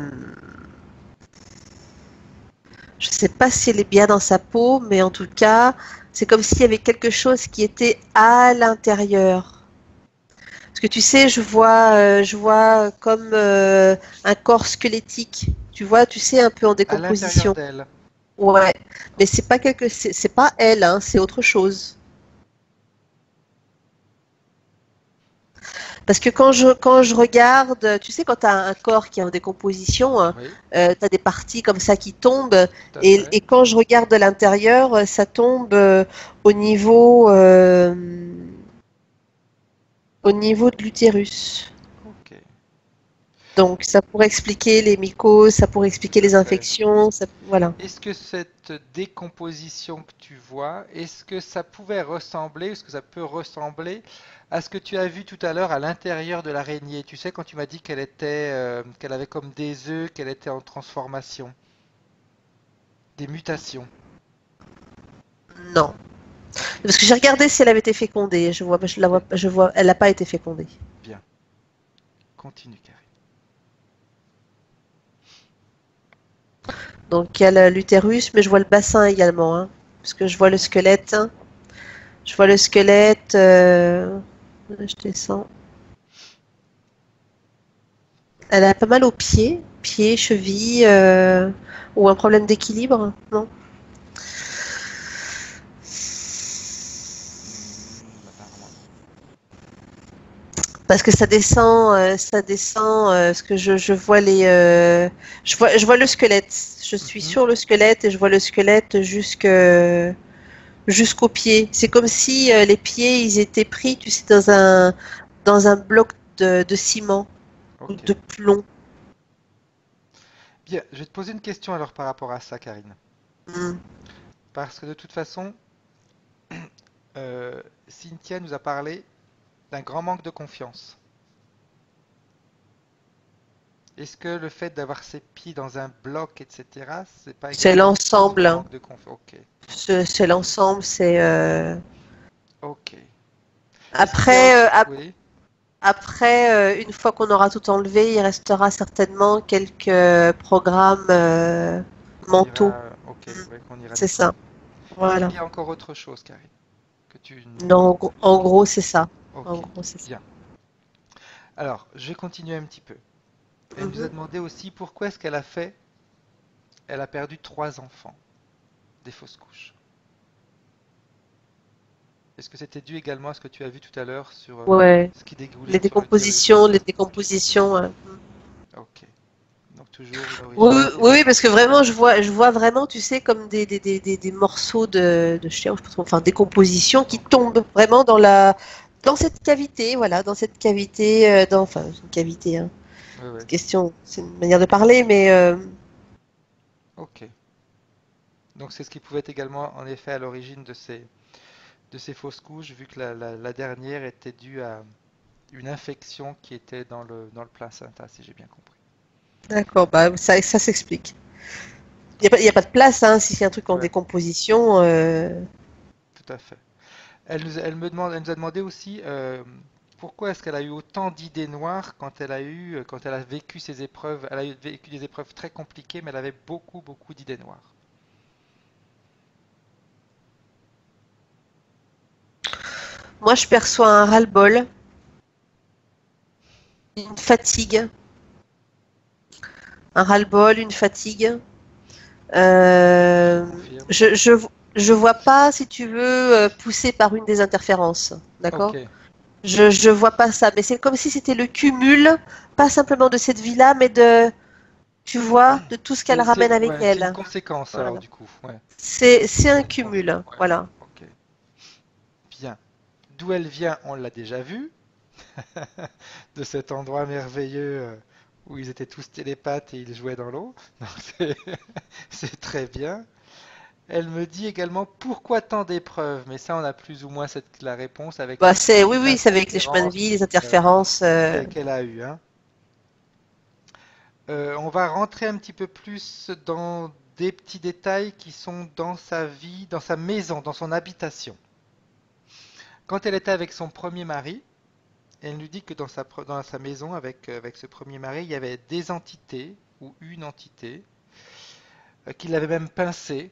Je sais pas si elle est bien dans sa peau, mais en tout cas, c'est comme s'il y avait quelque chose qui était à l'intérieur. Parce que tu sais, je vois comme un corps squelettique. Tu vois, tu sais, un peu en À l'intérieur décomposition. d'elle. Ouais, mais c'est pas elle, hein, c'est autre chose. Parce que quand je regarde, tu sais, quand tu as un corps qui est en décomposition, hein, Oui, tu as des parties comme ça qui tombent, tout à fait. et quand je regarde de l'intérieur, ça tombe au niveau de l'utérus. Ok. Donc ça pourrait expliquer les mycoses, ça pourrait expliquer Tout à les fait. infections, voilà. Est-ce que cette décomposition que tu vois, est-ce que ça pouvait ressembler, est-ce que ça peut ressembler à ce que tu as vu tout à l'heure à l'intérieur de l'araignée? Tu sais, quand tu m'as dit qu'elle avait comme des œufs, qu'elle était en transformation, des mutations. Non. Parce que j'ai regardé si elle avait été fécondée. Ok, Elle n'a pas été fécondée. bien. Continue, Karine. Donc il y a l'utérus, mais je vois le bassin également, hein, parce que je vois le squelette. Hein. Je vois le squelette. Je descends. Elle a pas mal aux pieds, chevilles, ou un problème d'équilibre, non? Apparemment non. Parce que ça descend, parce que je vois je vois le squelette. Je suis Mhm. sur le squelette et je vois le squelette jusqu'aux pieds. C'est comme si les pieds, ils étaient pris, tu sais, dans un bloc de ciment ou Ok. de plomb. Bien, je vais te poser une question alors par rapport à ça, Karine. Hmm. Parce que de toute façon, Cynthia nous a parlé d'un grand manque de confiance. Est-ce que le fait d'avoir ses pieds dans un bloc, etc., c'est pas C'est également une cause de l'ensemble. Hein. manque de confiance? Ok, C'est l'ensemble. C'est ok. Est-ce qu'il y a après, autre... euh, ap- Oui, après, une fois qu'on aura tout enlevé, il restera certainement quelques programmes qu'on mentaux. ira... Ok, Hmm. ouais, qu'on ira C'est ça. nettoyer. Est-ce qu'il Voilà. y a encore autre chose, Karine, que tu... Non, en gros, c'est ça. En Ok, gros, c'est ça. bien. Alors, je vais continuer un petit peu. Elle nous a Mhm. demandé aussi pourquoi est-ce elle a perdu 3 enfants des fausses couches. Est-ce que c'était dû également à ce que tu as vu tout à l'heure sur Ouais. ce qui dégoulait sur Les l'utérus? décompositions. Ok. Donc toujours une Oui, origine oui, oui, parce que éthérique. vraiment, je vois vraiment, tu sais, comme des morceaux de chair, je sais pas trop, enfin, décomposition qui Ok. tombent vraiment dans cette cavité, voilà, dans cette cavité, enfin, une cavité, hein. Ouais, ouais. Question, c'est une manière de parler, mais Ok. Donc c'est ce qui pouvait être également en effet à l'origine de ces fausses couches, vu que la dernière était due à une infection qui était dans le placenta, si j'ai bien compris. d'accord, bah, ça s'explique. Il y a pas de place, hein, si c'est un truc en Ouais, décomposition. tout à fait. Elle nous a demandé aussi pourquoi est-ce qu'elle a eu autant d'idées noires quand elle a vécu ces épreuves. Elle a vécu des épreuves très compliquées, mais elle avait beaucoup, beaucoup d'idées noires. Moi, je perçois un ras-le-bol, une fatigue, un ras-le-bol, une fatigue. Je Euh, confirme. je, je, je vois pas, si tu veux, poussé par une des interférences, Ok, d'accord? Je vois pas ça, mais c'est comme si c'était le cumul, pas simplement de cette vie-là, mais tu vois, de tout ce qu'elle ramène avec ouais, c'est une elle. conséquence Voilà. alors du coup. Ouais. C'est un Une cumul, conséquence, ouais. voilà. Ok. Bien. D'où elle vient, on l'a déjà vu. De cet endroit merveilleux où ils étaient tous télépathes et ils jouaient dans l'eau. Donc c'est très bien. Elle me dit également pourquoi tant d'épreuves, mais ça on a plus ou moins la réponse avec Bah, les oui, c'est avec les chemins de interférences vie, les interférences. qu'elle a eues, hein. On va rentrer un petit peu plus dans des petits détails qui sont dans sa vie, dans sa maison, dans son habitation. Quand elle était avec son premier mari, elle nous dit que dans sa maison avec ce premier mari, il y avait des entités ou une entité qui l'avait même pincé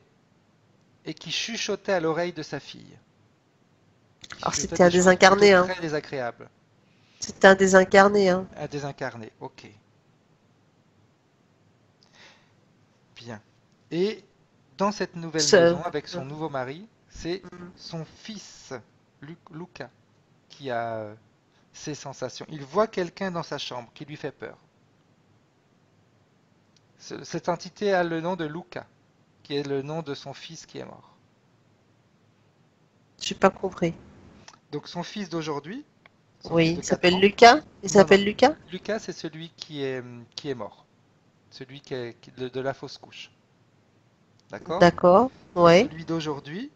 et qui chuchotait à l'oreille de sa fille. Qui Alors chuchotait c'était un des choses plutôt désincarné, hein. très désagréables. C'était un désincarné, hein. Un désincarné, ok. Bien. Et dans cette nouvelle Ce- maison, avec son nouveau mari, c'est son fils, Luca, qui a ces sensations. Il voit quelqu'un dans sa chambre qui lui fait peur. Cette entité a le nom de Luca, qui est le nom de son fils qui est mort. J'ai pas compris. Donc son fils d'aujourd'hui, son fils Oui, de il 4 s'appelle ans, Lucas? Il non, non, s'appelle Lucas? Lucas c'est celui qui est mort, celui de la fausse couche. D'accord? D'accord. Et Oui, celui d'aujourd'hui,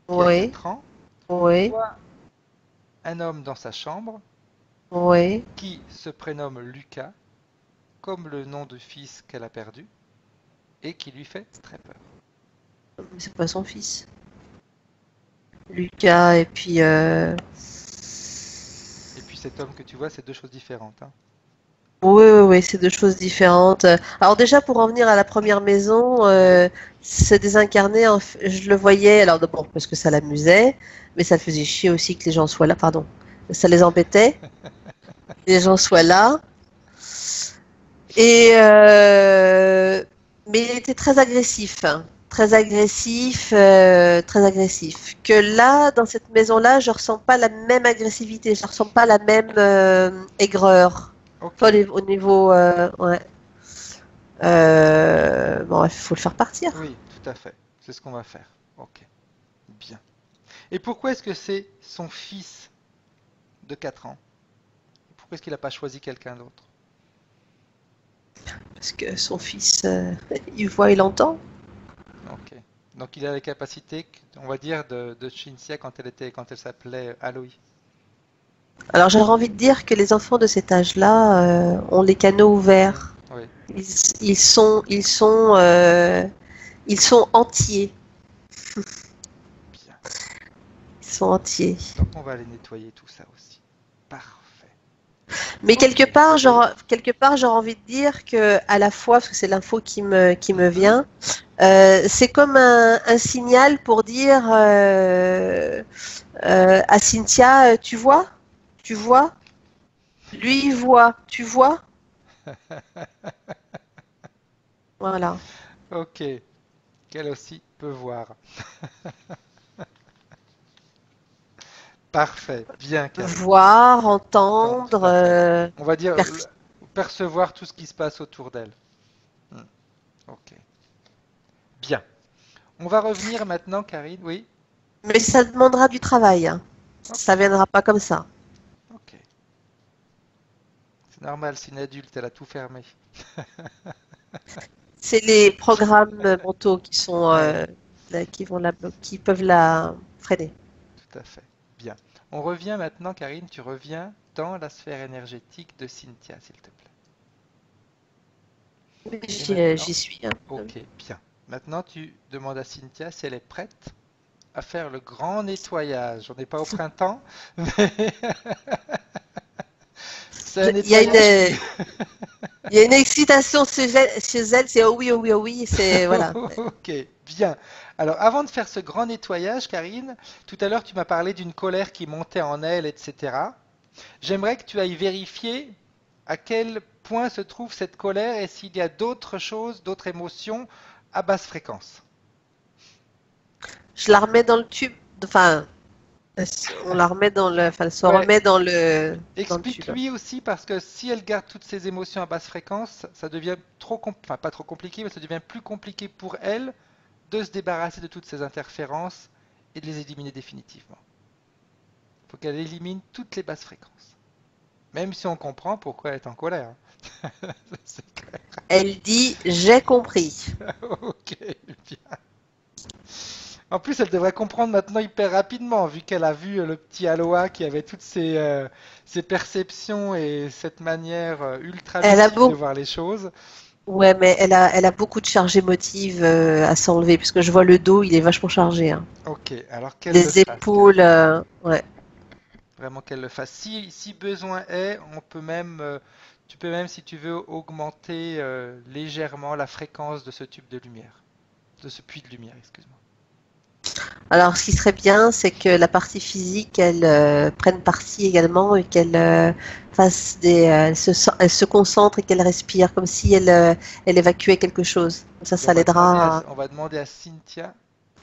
qui a oui, 4 ans, oui, voit un homme dans sa chambre oui. qui se prénomme Lucas, comme le nom de fils qu'elle a perdu, et qui lui fait très peur. Mais c'est pas son fils. Lucas, et puis Et puis cet homme que tu vois, c'est deux choses différentes, hein. oui, oui, oui, c'est deux choses différentes. Alors déjà, pour en venir à la première maison, se désincarner, je le voyais, alors d'abord parce que ça l'amusait, mais ça le faisait chier aussi que les gens soient là, pardon. Ça les embêtait, que les gens soient là. Et mais il était très agressif, hein. Très agressif, très agressif. Que là, dans cette maison-là, je ressens pas la même agressivité, je ressens pas la même aigreur. Ok, Pas au niveau, ouais. Bon, il faut le faire partir. oui, tout à fait. C'est ce qu'on va faire. Ok, bien. Et pourquoi est-ce que c'est son fils de 4 ans? Pourquoi est-ce qu'il n'a pas choisi quelqu'un d'autre? Parce que son fils, il voit, il entend. Ok. Donc il a les capacités, on va dire, de Shinsia quand elle s'appelait Aloy. Alors j'aurais envie de dire que les enfants de cet âge-là ont les canaux ouverts. Oui, Ils, ils sont entiers. bien. Ils sont entiers. Donc on va aller nettoyer tout ça aussi. Parfait. Mais Ok. quelque part, j'aurais envie de dire que à la fois, parce que c'est l'info qui me vient, c'est comme un signal pour dire à Cynthia, tu vois, lui il voit, tu vois, voilà. Ok. Qu'elle aussi peut voir. Parfait. Bien, Karine. Voir, Attends, tout entendre, à fait. On va dire perce- percevoir tout ce qui se passe autour d'elle. Hmm. Ok. Bien. On va revenir maintenant, Karine. Oui. mais ça demandera du travail, hein. Ça Ok. viendra pas comme ça. Ok. C'est normal, c'est une adulte, elle a tout fermé. C'est les programmes mentaux qui sont Ouais, qui peuvent la freiner. tout à fait. Bien. On revient maintenant, Karine, tu reviens dans la sphère énergétique de Cynthia, s'il te plaît. Mais Et maintenant, j'y suis, hein. ok, bien. Maintenant, tu demandes à Cynthia si elle est prête à faire le grand nettoyage. On n'est pas au printemps, mais c'est un Il y a nettoyage. il y a une excitation chez elle, c'est oh oui, c'est voilà. Ok, bien. Alors, avant de faire ce grand nettoyage, Karine, tout à l'heure, tu m'as parlé d'une colère qui montait en elle, etc. J'aimerais que tu ailles vérifier à quel point se trouve cette colère et s'il y a d'autres choses, d'autres émotions à basse fréquence. Je la remets dans le tube, enfin On la remet dans le, enfin, elle se Ouais. remet dans le tube. Explique-lui aussi parce que si elle garde toutes ses émotions à basse fréquence, ça devient enfin pas trop compliqué, mais ça devient plus compliqué pour elle de se débarrasser de toutes ces interférences et de les éliminer définitivement. Il faut qu'elle élimine toutes les basses fréquences. Même si on comprend pourquoi elle est en colère. C'est clair. Elle dit, j'ai compris. Ok, bien. En plus, elle devrait comprendre maintenant hyper rapidement, vu qu'elle a vu le petit Aloha qui avait toutes ses perceptions et cette manière ultra Elle a lucide de beau, voir les choses. ouais, mais elle a beaucoup de charges émotives à s'enlever, puisque je vois le dos, il est vachement chargé, hein. Ok, alors qu'elle le Les fasse, épaules, Karine. ouais. Vraiment qu'elle le fasse. Si besoin est, tu peux même, si tu veux, augmenter légèrement la fréquence de ce tube de lumière, de ce puits de lumière, excuse-moi. Alors, ce qui serait bien, c'est que la partie physique, elle prenne partie également et qu'elle fasse elle se concentre et qu'elle respire comme si elle évacuait quelque chose. Et Ça l'aidera. on va demander à Cynthia,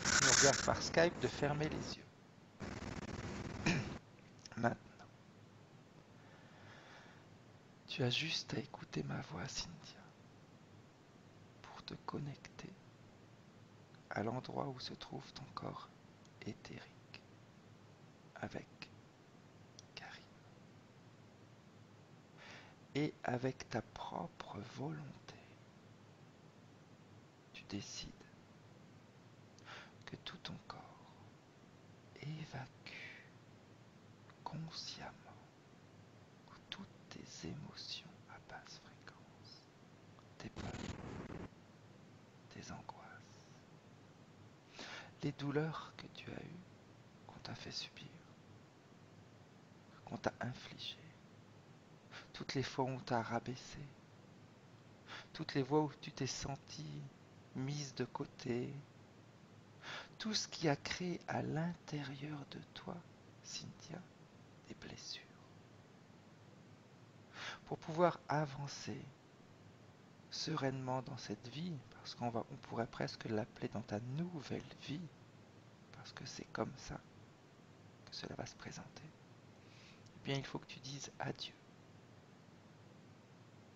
qui nous regarde par Skype, de fermer les yeux. Maintenant, tu as juste à écouter ma voix, Cynthia, pour te connecter à l'endroit où se trouve ton corps éthérique avec Karine et avec ta propre volonté. Tu décides que tout ton corps évacue consciemment toutes tes émotions à basse fréquence, tes peurs, tes angoisses, les douleurs que tu as eues, qu'on t'a fait subir, qu'on t'a infligées, toutes les fois où on t'a rabaissé, toutes les fois où tu t'es senti mise de côté, tout ce qui a créé à l'intérieur de toi, Cynthia, des blessures. Pour pouvoir avancer sereinement dans cette vie, parce on pourrait presque l'appeler dans ta nouvelle vie, parce que c'est comme ça que cela va se présenter, eh bien il faut que tu dises adieu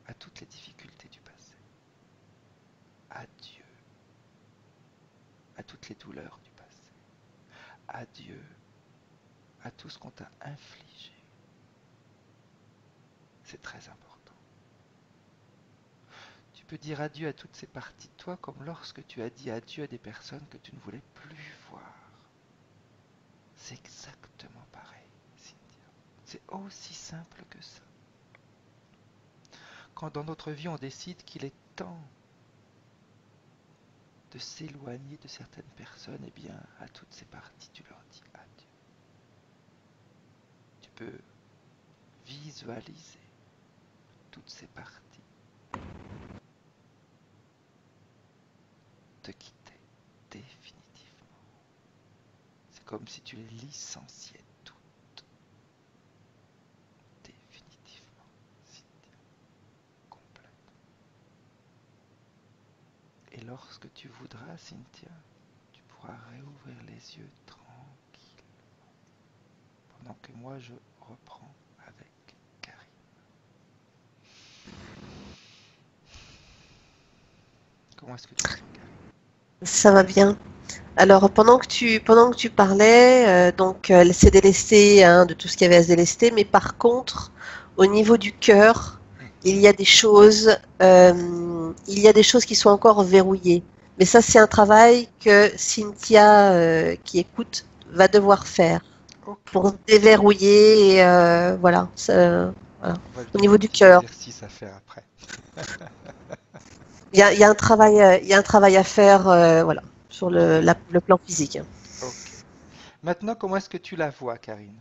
à toutes les difficultés du passé, adieu à toutes les douleurs du passé, adieu à tout ce qu'on t'a infligé. C'est très important. Tu peux dire adieu à toutes ces parties de toi comme lorsque tu as dit adieu à des personnes que tu ne voulais plus voir. C'est exactement pareil, Cynthia. C'est aussi simple que ça. Quand dans notre vie on décide qu'il est temps de s'éloigner de certaines personnes, eh bien, à toutes ces parties, tu leur dis adieu. Tu peux visualiser toutes ces parties te quitter définitivement. C'est comme si tu les licenciais toutes, définitivement, Cynthia, complètement. Et lorsque tu voudras, Cynthia, tu pourras réouvrir les yeux tranquille, pendant que moi je reprends avec Karine. Comment est-ce que tu te sens, Karine? Ça va bien. Alors, pendant que tu parlais, donc elle s'est délestée, hein, de tout ce qu'il y avait à se délester, mais par contre, au niveau du cœur, il y a des choses qui sont encore verrouillées. Mais ça, c'est un travail que Cynthia, qui écoute, va devoir faire Ok, pour déverrouiller. Et, voilà, voilà. on va lui Au donner niveau un du petit cœur, exercice à faire après. il y a un travail, il y a un travail à faire, voilà, sur le plan physique. Ok. Maintenant, comment est-ce que tu la vois, Karine?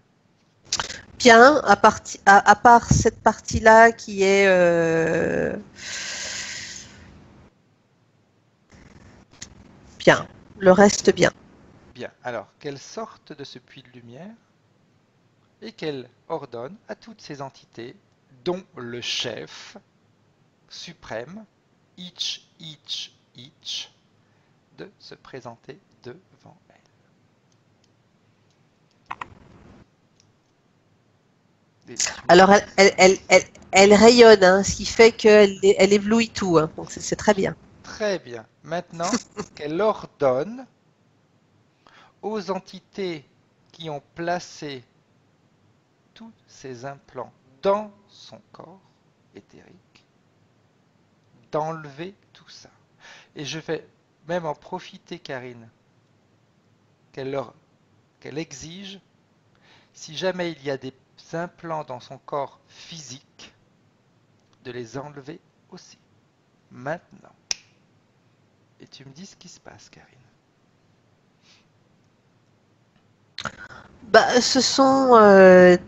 Bien, à part cette partie-là qui est bien, le reste bien. Bien, alors qu'elle sorte de ce puits de lumière et qu'elle ordonne à toutes ces entités, dont le chef suprême, Itch, de se présenter devant elle. Alors, elle rayonne, hein, ce qui fait qu'elle éblouit tout, hein, donc c'est très bien. Très bien. Maintenant, qu'elle ordonne aux entités qui ont placé tous ces implants dans son corps éthérique d'enlever tout ça. Et je vais même en profiter, Karine, qu'elle exige, si jamais il y a des implants dans son corps physique, de les enlever aussi. Maintenant. Et tu me dis ce qui se passe, Karine. Bah, ce sont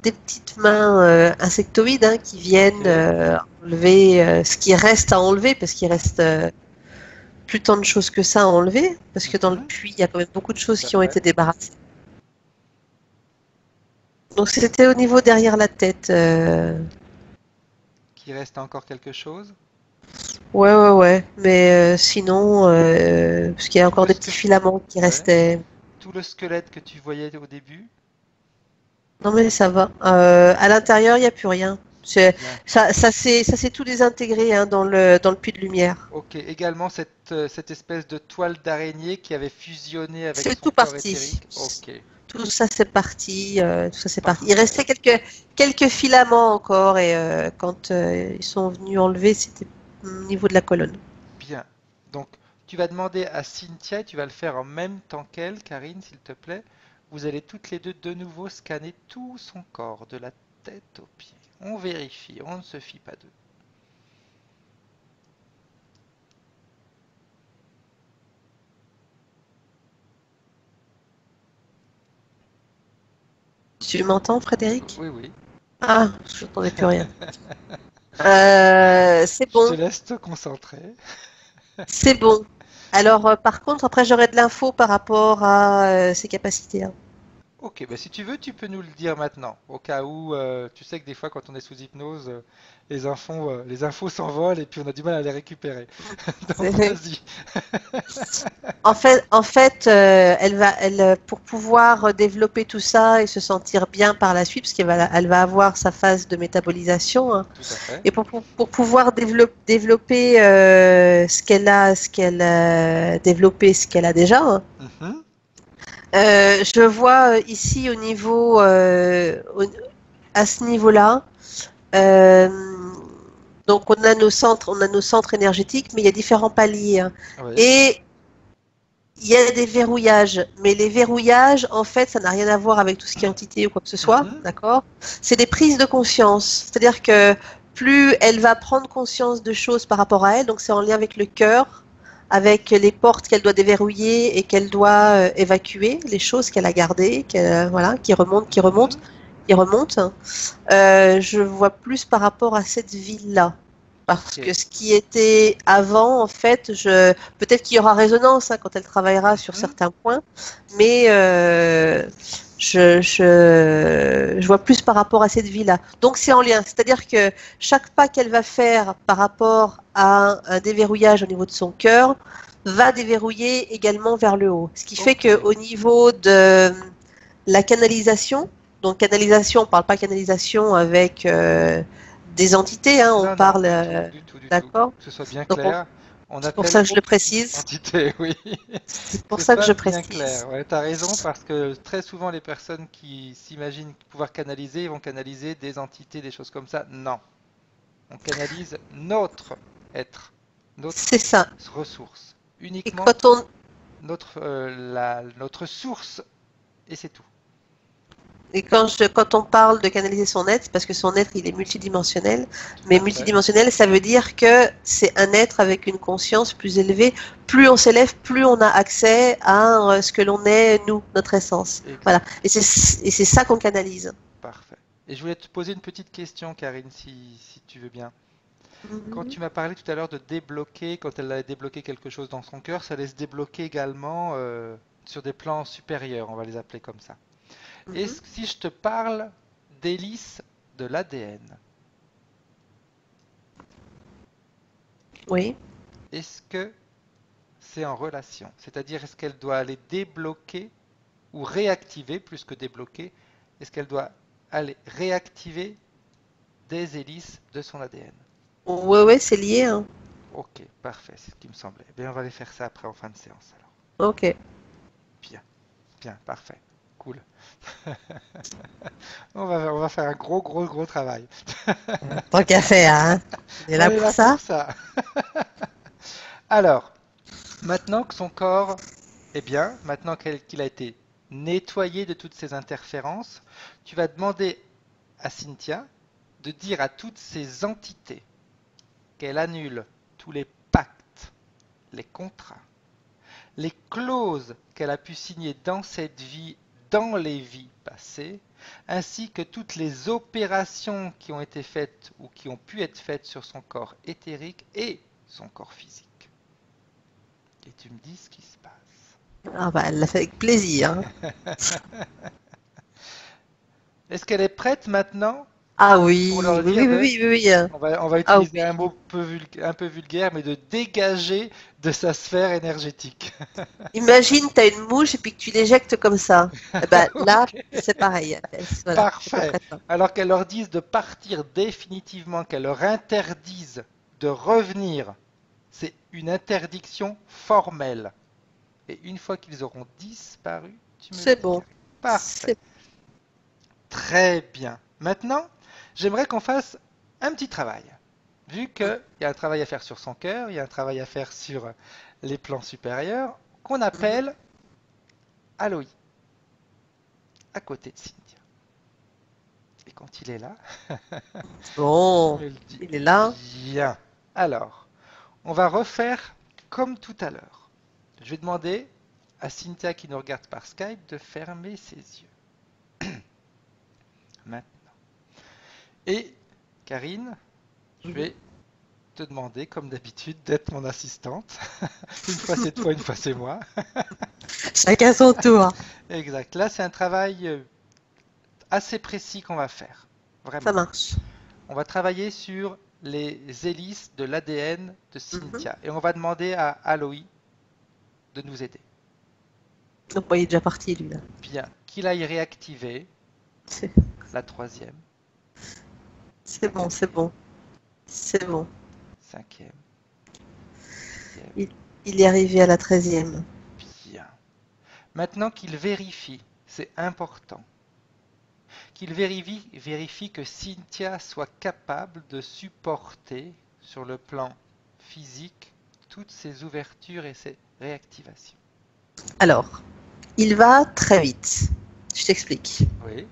des petites mains insectoïdes, hein, qui viennent enlever ce qui reste à enlever, parce qu'il reste plus tant de choses que ça à enlever, parce que dans le puits, il y a quand même beaucoup de choses qui ont été débarrassées. Donc c'était au niveau derrière la tête. Qu'il reste encore quelque chose? Ouais. Mais sinon, parce qu'il y a encore des petits filaments qui restaient. Tout le squelette que tu voyais au début? Non mais ça va. À l'intérieur, il n'y a plus rien. Ça s'est tout désintégré, hein, dans le puits de lumière. Ok, également cette espèce de toile d'araignée qui avait fusionné avec C'est son tout corps parti. éthérique. Ok. Tout ça c'est parti. Tout ça c'est parti. Il restait quelques filaments encore, et quand ils sont venus enlever, c'était au niveau de la colonne. Bien. Donc, tu vas demander à Cynthia, tu vas le faire en même temps qu'elle, Karine, s'il te plaît. Vous allez toutes les deux de nouveau scanner tout son corps, de la tête aux pieds. On vérifie, on ne se fie pas d'eux. Tu m'entends, Frédéric? Oui, oui. Ah, je n'entendais plus rien. C'est Je bon, te laisse te concentrer. c'est bon. Alors, par contre, après, j'aurai de l'info par rapport à ses capacités, hein. Ok, bah si tu veux, tu peux nous le dire maintenant, au cas où tu sais que des fois quand on est sous hypnose, les infos s'envolent et puis on a du mal à les récupérer. Donc vas-y. En fait, pour pouvoir développer tout ça et se sentir bien par la suite, parce elle va avoir sa phase de métabolisation, hein, Tout à fait. et pour pouvoir développer ce qu'elle a développé, ce qu'elle a déjà, hein. Mhm. Je vois ici au niveau, à ce niveau-là, euh, donc on a nos centres énergétiques, mais il y a différents paliers, hein. Oui. Et il y a des verrouillages, mais les verrouillages, en fait, ça n'a rien à voir avec tout ce qui est entité ou quoi que ce soit, d'accord? C'est des prises de conscience, c'est-à-dire que plus elle va prendre conscience de choses par rapport à elle, donc c'est en lien avec le cœur, avec les portes qu'elle doit déverrouiller et qu'elle doit évacuer, les choses qu'elle a gardées, voilà, qui remontent. Je vois plus par rapport à cette ville-là. Parce que ce qui était avant, en fait, peut-être qu'il y aura résonance, hein, quand elle travaillera sur certains points, mais je vois plus par rapport à cette vie-là. Donc c'est en lien, c'est-à-dire que chaque pas qu'elle va faire par rapport à un déverrouillage au niveau de son cœur va déverrouiller également vers le haut. Ce qui fait qu'au niveau de la canalisation, donc canalisation, on ne parle pas canalisation avec des entités, hein, on parle. Du tout. D'accord. Que ce soit bien clair. C'est pour ça que je le précise. Entité, oui. C'est pour ça que je précise. Bien clair. Ouais, tu as raison, parce que très souvent les personnes qui s'imaginent pouvoir canaliser, ils vont canaliser des entités, des choses comme ça. Non. On canalise notre être, notre ressource. Uniquement notre source, et c'est tout. Et quand on parle de canaliser son être, parce que son être, il est multidimensionnel, mais multidimensionnel, ça veut dire que c'est un être avec une conscience plus élevée. Plus on s'élève, plus on a accès à ce que l'on est, nous, notre essence. Exactement. Voilà. Et c'est ça qu'on canalise. Parfait. Et je voulais te poser une petite question, Karine, si tu veux bien. Quand tu m'as parlé tout à l'heure de débloquer, quand elle a débloqué quelque chose dans son cœur, ça laisse débloquer également sur des plans supérieurs, on va les appeler comme ça. Et si je te parle d'hélice de l'ADN? Oui. Est-ce que c'est en relation? C'est-à-dire, est-ce qu'elle doit aller débloquer ou réactiver, plus que débloquer, est-ce qu'elle doit aller réactiver des hélices de son ADN. Ouais, c'est lié, hein. Ok, parfait, c'est ce qui me semblait. Eh bien, on va aller faire ça après en fin de séance alors. Ok. Bien, bien, parfait. Cool. On va faire un gros travail. Tant qu'à faire, hein. On est On là est pour là ça. pour ça. Alors, maintenant que son corps est bien, maintenant qu'il a été nettoyé de toutes ces interférences, tu vas demander à Cynthia de dire à toutes ces entités qu'elle annule tous les pactes, les contrats, les clauses qu'elle a pu signer dans cette vie, dans les vies passées, ainsi que toutes les opérations qui ont été faites ou qui ont pu être faites sur son corps éthérique et son corps physique. Et tu me dis ce qui se passe. Ah bah, elle l'a fait avec plaisir, hein. Est-ce qu'elle est prête maintenant Ah pour oui, leur oui, dire oui, oui, oui, oui, oui. on va Ah utiliser oui. un mot un peu vulgaire, mais de dégager de sa sphère énergétique. Imagine, tu as une mouche et puis que tu l'éjectes comme ça. Eh ben, là, Ok, c'est pareil. Voilà, c'est à peu parfait. près ça. Alors qu'elle leur dise de partir définitivement, qu'elle leur interdise de revenir, c'est une interdiction formelle. Et une fois qu'ils auront disparu, tu me le C'est dis. bon. Parfait. Très bien. Maintenant, j'aimerais qu'on fasse un petit travail. Vu qu'il y a un travail à faire sur son cœur, il y a un travail à faire sur les plans supérieurs, qu'on Mhm. appelle Aloï, à côté de Cynthia. Et quand il est là, tu Bon, me le dis. il est là. Bien. Alors, on va refaire comme tout à l'heure. Je vais demander à Cynthia qui nous regarde par Skype de fermer ses yeux. Maintenant. Et Karine, je Mhm. vais te demander, comme d'habitude, d'être mon assistante. Une fois c'est toi, une fois c'est moi. Chacun son tour. Exact. Là, c'est un travail assez précis qu'on va faire. Ça Vraiment. marche. On va travailler sur les hélices de l'ADN de Mhm. Cynthia. Et on va demander à Aloï de nous aider. Donc, bon, il est déjà parti, lui, là. Bien. Qu'il aille réactiver C'est la troisième, c'est la bon, c'est quatrième, bon. C'est bon. cinquième, sixième. Il, il est arrivé à la 13e. Bien. Maintenant qu'il vérifie, c'est important, qu'il vérifie que Cynthia soit capable de supporter sur le plan physique toutes ces ouvertures et ces réactivations. Alors, il va très vite. Je t'explique. Oui,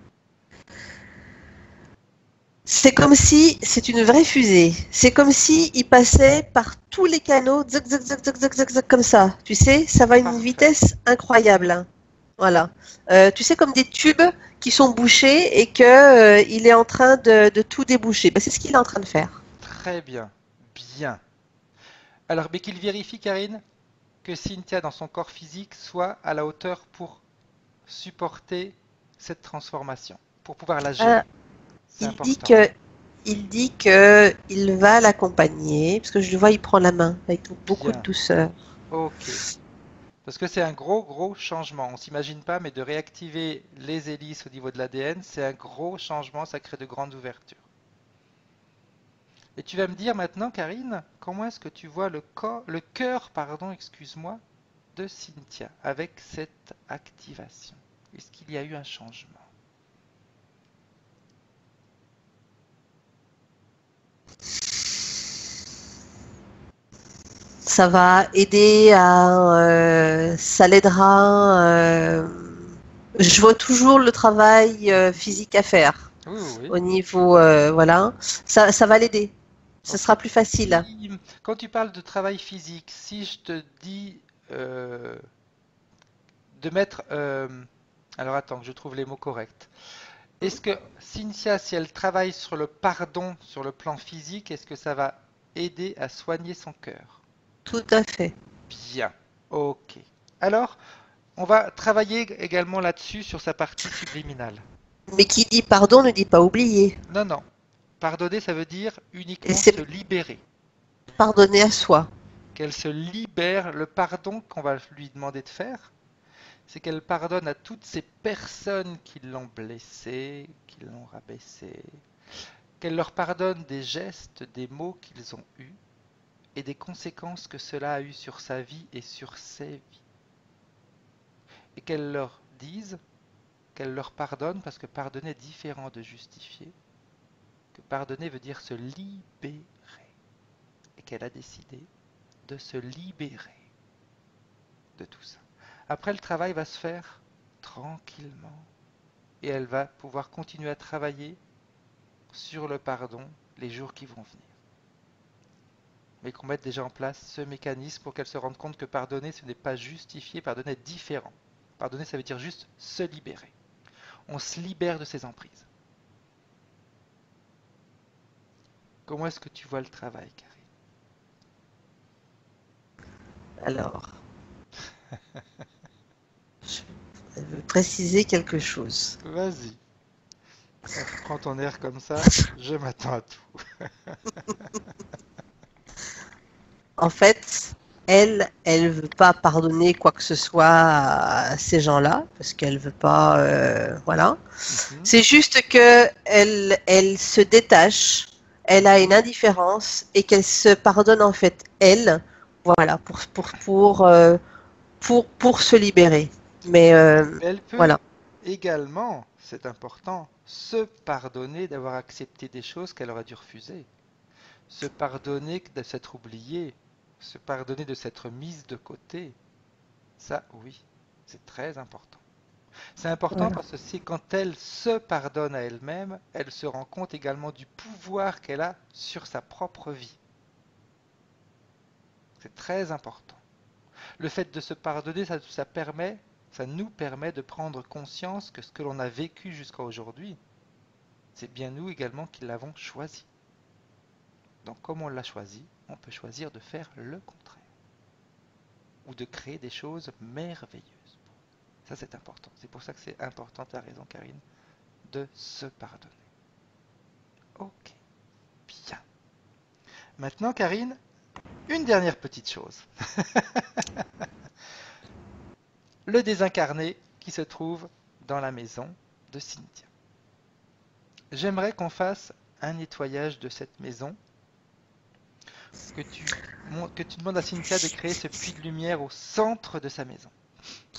C'est comme si c'est une vraie fusée. C'est comme si il passait par tous les canaux, zac, zac, zac, zac, zac, zac, zac, comme ça. Tu sais, ça va à une parfait. vitesse incroyable, hein. Voilà. Tu sais, comme des tubes qui sont bouchés et que il est en train de tout déboucher. Ben, c'est ce qu'il est en train de faire. Très bien. Bien. Alors, mais qu'il vérifie, Karine, que Cynthia, dans son corps physique, soit à la hauteur pour supporter cette transformation, pour pouvoir la Euh, gérer. C'est il dit important. que, il dit que il va l'accompagner, parce que je le vois, il prend la main avec beaucoup de Bien. douceur. Ok. Parce que c'est un gros changement. On s'imagine pas, mais de réactiver les hélices au niveau de l'ADN, c'est un gros changement, ça crée de grandes ouvertures. Et tu vas me dire maintenant, Karine, comment est-ce que tu vois le cœur, pardon, excuse-moi, de Cynthia avec cette activation? Est-ce qu'il y a eu un changement? Ça va aider ça l'aidera. Je vois toujours le travail physique à faire Oui, oui, oui. au niveau, voilà. Ça va l'aider. Ce Ok. sera plus facile. Quand tu parles de travail physique, si je te dis de mettre... alors attends, que je trouve les mots corrects. Est-ce que Cynthia, si elle travaille sur le pardon sur le plan physique, est-ce que ça va aider à soigner son cœur? Tout à fait. Bien, ok. Alors, on va travailler également là-dessus sur sa partie subliminale. Mais qui dit pardon ne dit pas oublier. Non, non. Pardonner, ça veut dire Et uniquement se c'est libérer. pardonner à soi. Qu'elle se libère, le pardon qu'on va lui demander de faire, c'est qu'elle pardonne à toutes ces personnes qui l'ont blessée, qui l'ont rabaissée, qu'elle leur pardonne des gestes, des mots qu'ils ont eus et des conséquences que cela a eu sur sa vie et sur ses vies. Et qu'elle leur dise, qu'elle leur pardonne, parce que pardonner est différent de justifier, que pardonner veut dire se libérer. Et qu'elle a décidé de se libérer de tout ça. Après, le travail va se faire tranquillement. Et elle va pouvoir continuer à travailler sur le pardon les jours qui vont venir. Mais qu'on mette déjà en place ce mécanisme pour qu'elle se rende compte que pardonner, ce n'est pas justifier, pardonner est différent. Pardonner, ça veut dire juste se libérer. On se libère de ses emprises. Comment est-ce que tu vois le travail, Karine? Alors, je veux préciser quelque chose. Vas-y. Prends ton air comme ça, je m'attends à tout. En fait, elle veut pas pardonner quoi que ce soit à ces gens-là, parce qu'elle veut pas, voilà. C'est juste que elle se détache, elle a une indifférence et qu'elle se pardonne en fait elle, voilà, pour se libérer. Mais Elle peut voilà. également, c'est important, se pardonner d'avoir accepté des choses qu'elle aurait dû refuser. Se pardonner de s'être oubliée. Se pardonner de s'être mise de côté. Ça, oui, c'est très important. C'est important Voilà. parce que c'est quand elle se pardonne à elle-même, elle se rend compte également du pouvoir qu'elle a sur sa propre vie. C'est très important. Le fait de se pardonner, ça nous permet de prendre conscience que ce que l'on a vécu jusqu'à aujourd'hui, c'est bien nous également qui l'avons choisi. Donc comme on l'a choisi, on peut choisir de faire le contraire. Ou de créer des choses merveilleuses. Ça c'est important. C'est pour ça que c'est important, tu as raison Karine, de se pardonner. Ok, bien. Maintenant Karine, une dernière petite chose. Le désincarné qui se trouve dans la maison de Cynthia. J'aimerais qu'on fasse un nettoyage de cette maison, que tu demandes à Cynthia de créer ce puits de lumière au centre de sa maison.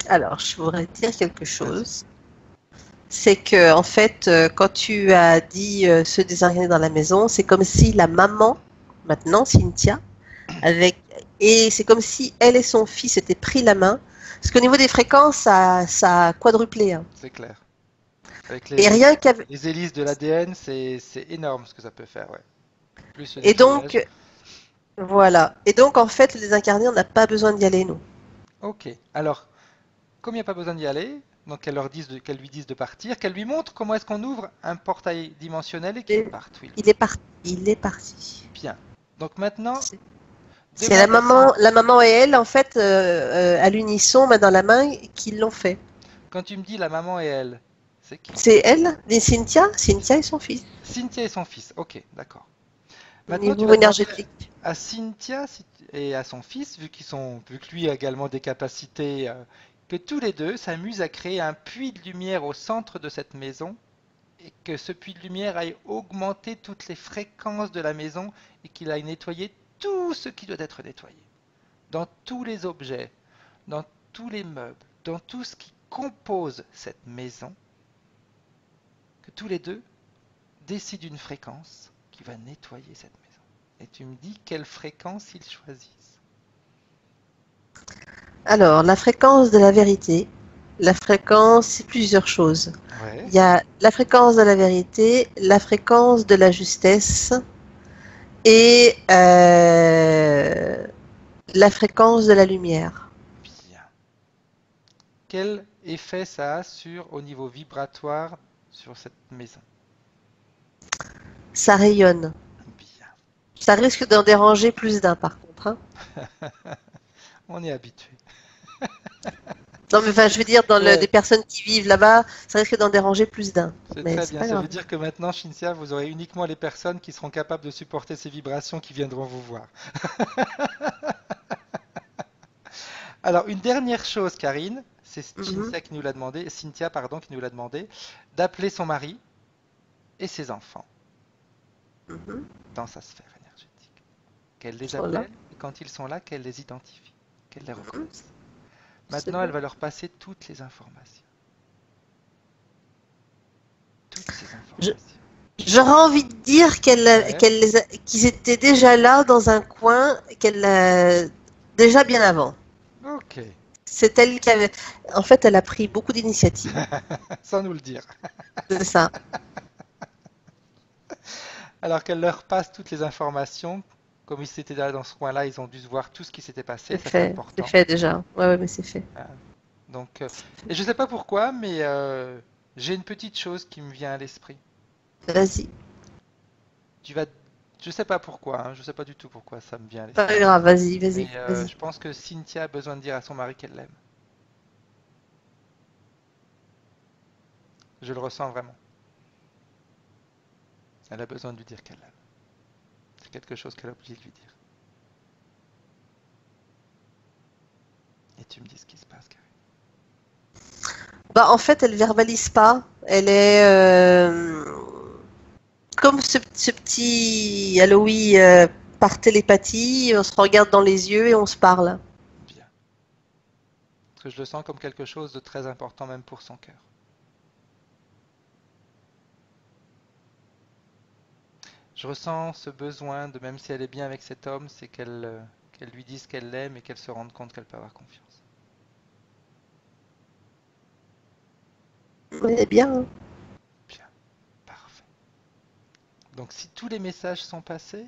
Alors, je voudrais dire quelque chose. C'est que, en fait, quand tu as dit se désincarner dans la maison, c'est comme si la maman, maintenant Cynthia, et c'est comme si elle et son fils étaient pris la main. Parce qu'au niveau des fréquences, ça a quadruplé. Hein. C'est clair. Avec Et rien qu'avec. les hélices de l'ADN, c'est énorme ce que ça peut faire, ouais. Plus le Et donc, nettoyage. voilà. Et donc, en fait, le désincarné, on n'a pas besoin d'y aller, nous. Ok. Alors, comme il n'y a pas besoin d'y aller, donc qu'elle lui dise de partir, qu'elle lui montre comment est-ce qu'on ouvre un portail dimensionnel et qu'il parte. Oui. Il est parti. Il est parti. Bien. Donc maintenant, c'est la maman et elle, en fait, à l'unisson, main dans la main, qui l'ont fait. Quand tu me dis la maman et elle, c'est qui? C'est elle, Cynthia et son fils. Cynthia et son fils, ok, d'accord. Au Maintenant, tu niveau vas demander énergétique. à Cynthia et à son fils, vu que lui a également des capacités, que tous les deux s'amusent à créer un puits de lumière au centre de cette maison, et que ce puits de lumière aille augmenter toutes les fréquences de la maison et qu'il aille nettoyer tout ce qui doit être nettoyé. Dans tous les objets, dans tous les meubles, dans tout ce qui compose cette maison, que tous les deux décident une fréquence qui va nettoyer cette maison. Et tu me dis quelle fréquence ils choisissent. Alors, la fréquence de la vérité. La fréquence, c'est plusieurs choses. Ouais. Il y a la fréquence de la vérité, la fréquence de la justesse et la fréquence de la lumière. Bien. Quel effet ça a au niveau vibratoire sur cette maison? Ça rayonne. Bien. Ça risque d'en déranger plus d'un par contre. Hein. On est habitué. Non mais enfin, je veux dire, des personnes qui vivent là-bas, ça risque d'en déranger plus d'un. C'est Mais très c'est bien. pas Ça grave. veut dire que maintenant, Cynthia, vous aurez uniquement les personnes qui seront capables de supporter ces vibrations qui viendront vous voir. Alors, une dernière chose, Karine, c'est Cynthia qui nous l'a demandé, Cynthia, pardon, qui nous l'a demandé, d'appeler son mari et ses enfants. Mhm. dans sa sphère énergétique. Qu'elle les Sont là. appelle et quand ils sont là, qu'elle les identifie, qu'elle les Mhm. reconnaisse. C'est Maintenant, elle bon. va leur passer toutes les informations. Toutes ces Je- informations. J'aurais envie de dire Ouais. qu'ils étaient déjà là dans un coin, déjà bien avant. Ok. C'est elle qui avait. En fait, elle a pris beaucoup d'initiatives. Sans nous le dire. C'est ça. Alors qu'elle leur passe toutes les informations, comme ils étaient là dans ce coin-là, ils ont dû voir tout ce qui s'était passé, ça c'est C'est important. fait déjà. Ouais, ouais, mais c'est fait. Hein. Donc, et je sais pas pourquoi, mais j'ai une petite chose qui me vient à l'esprit. Vas-y. Tu vas, je sais pas pourquoi, hein, je sais pas du tout pourquoi ça me vient à Pas l'esprit. grave, vas-y, Mais vas-y, vas-y. je pense que Cynthia a besoin de dire à son mari qu'elle l'aime. Je le ressens vraiment. Elle a besoin de lui dire qu'elle l'aime. C'est quelque chose qu'elle a oublié de lui dire. Et tu me dis ce qui se passe, Karine. Bah, en fait, elle verbalise pas. Elle est comme ce petit Aloïs par télépathie. On se regarde dans les yeux et on se parle. Bien. Parce que je le sens comme quelque chose de très important même pour son cœur. Je ressens ce besoin de, même si elle est bien avec cet homme, c'est qu'elle lui dise qu'elle l'aime et qu'elle se rende compte qu'elle peut avoir confiance. Elle est bien, hein. Bien, parfait. Donc si tous les messages sont passés,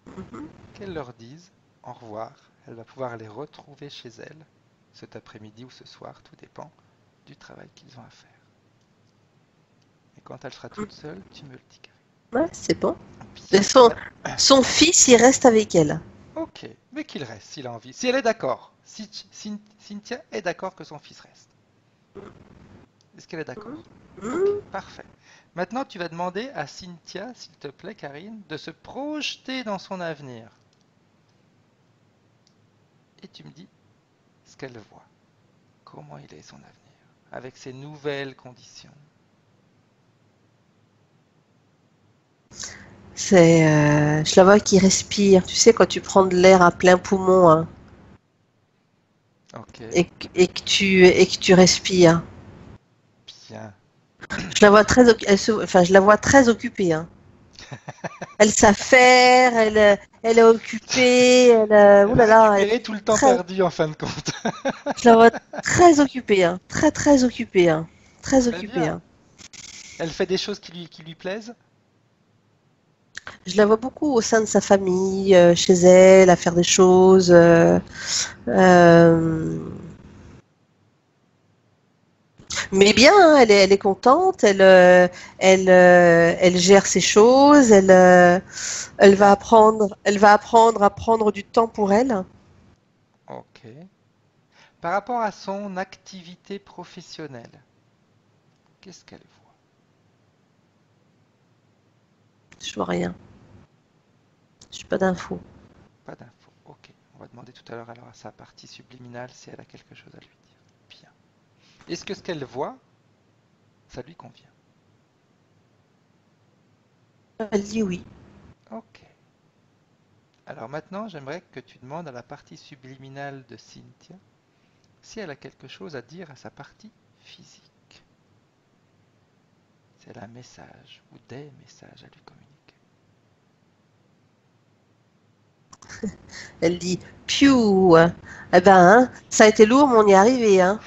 Mhm. qu'elle leur dise au revoir. Elle va pouvoir les retrouver chez elle cet après-midi ou ce soir, tout dépend du travail qu'ils ont à faire. Et quand elle sera toute seule, tu me le dis, Karine. Ouais, c'est bon. Et Bien. son fils, il reste avec elle. Ok, mais qu'il reste s'il a envie. Si elle est d'accord, si Cynthia est d'accord que son fils reste. Est-ce qu'elle est d'accord? Ok, Mhm. parfait. Maintenant, tu vas demander à Cynthia, s'il te plaît, Karine, de se projeter dans son avenir. Et tu me dis ce qu'elle voit. Comment il est son avenir, avec ses nouvelles conditions. Je la vois qui respire. Tu sais, quand tu prends de l'air à plein poumon, hein, Ok, et que tu respires. bien. Je la vois enfin, je la vois très occupée, hein. Elle s'affaire, elle est occupée, ouh Elle a là là, elle est récupéré tout le temps très, perdu en fin de compte. je la vois très occupée, hein. Très, très occupée, hein. Très Très occupée, bien. hein. Elle fait des choses qui lui plaisent? Je la vois beaucoup au sein de sa famille, chez elle, à faire des choses. Euh, Mais bien, hein, elle est contente, elle gère ses choses, Bien. elle va apprendre à prendre du temps pour elle. Ok. Par rapport à son activité professionnelle, qu'est-ce qu'elle voit? Je vois rien, je n'ai pas d'infos. Pas d'infos. Ok. On va demander tout à l'heure alors à sa partie subliminale si elle a quelque chose à lui dire. Bien. Est-ce que ce qu'elle voit, ça lui convient? Elle dit oui. Ok. Alors maintenant, j'aimerais que tu demandes à la partie subliminale de Cynthia si elle a quelque chose à dire à sa partie physique. Si elle a un message ou des messages à lui communiquer. Elle dit piou. Eh ben, hein, ça a été lourd, mais on y est arrivé, hein.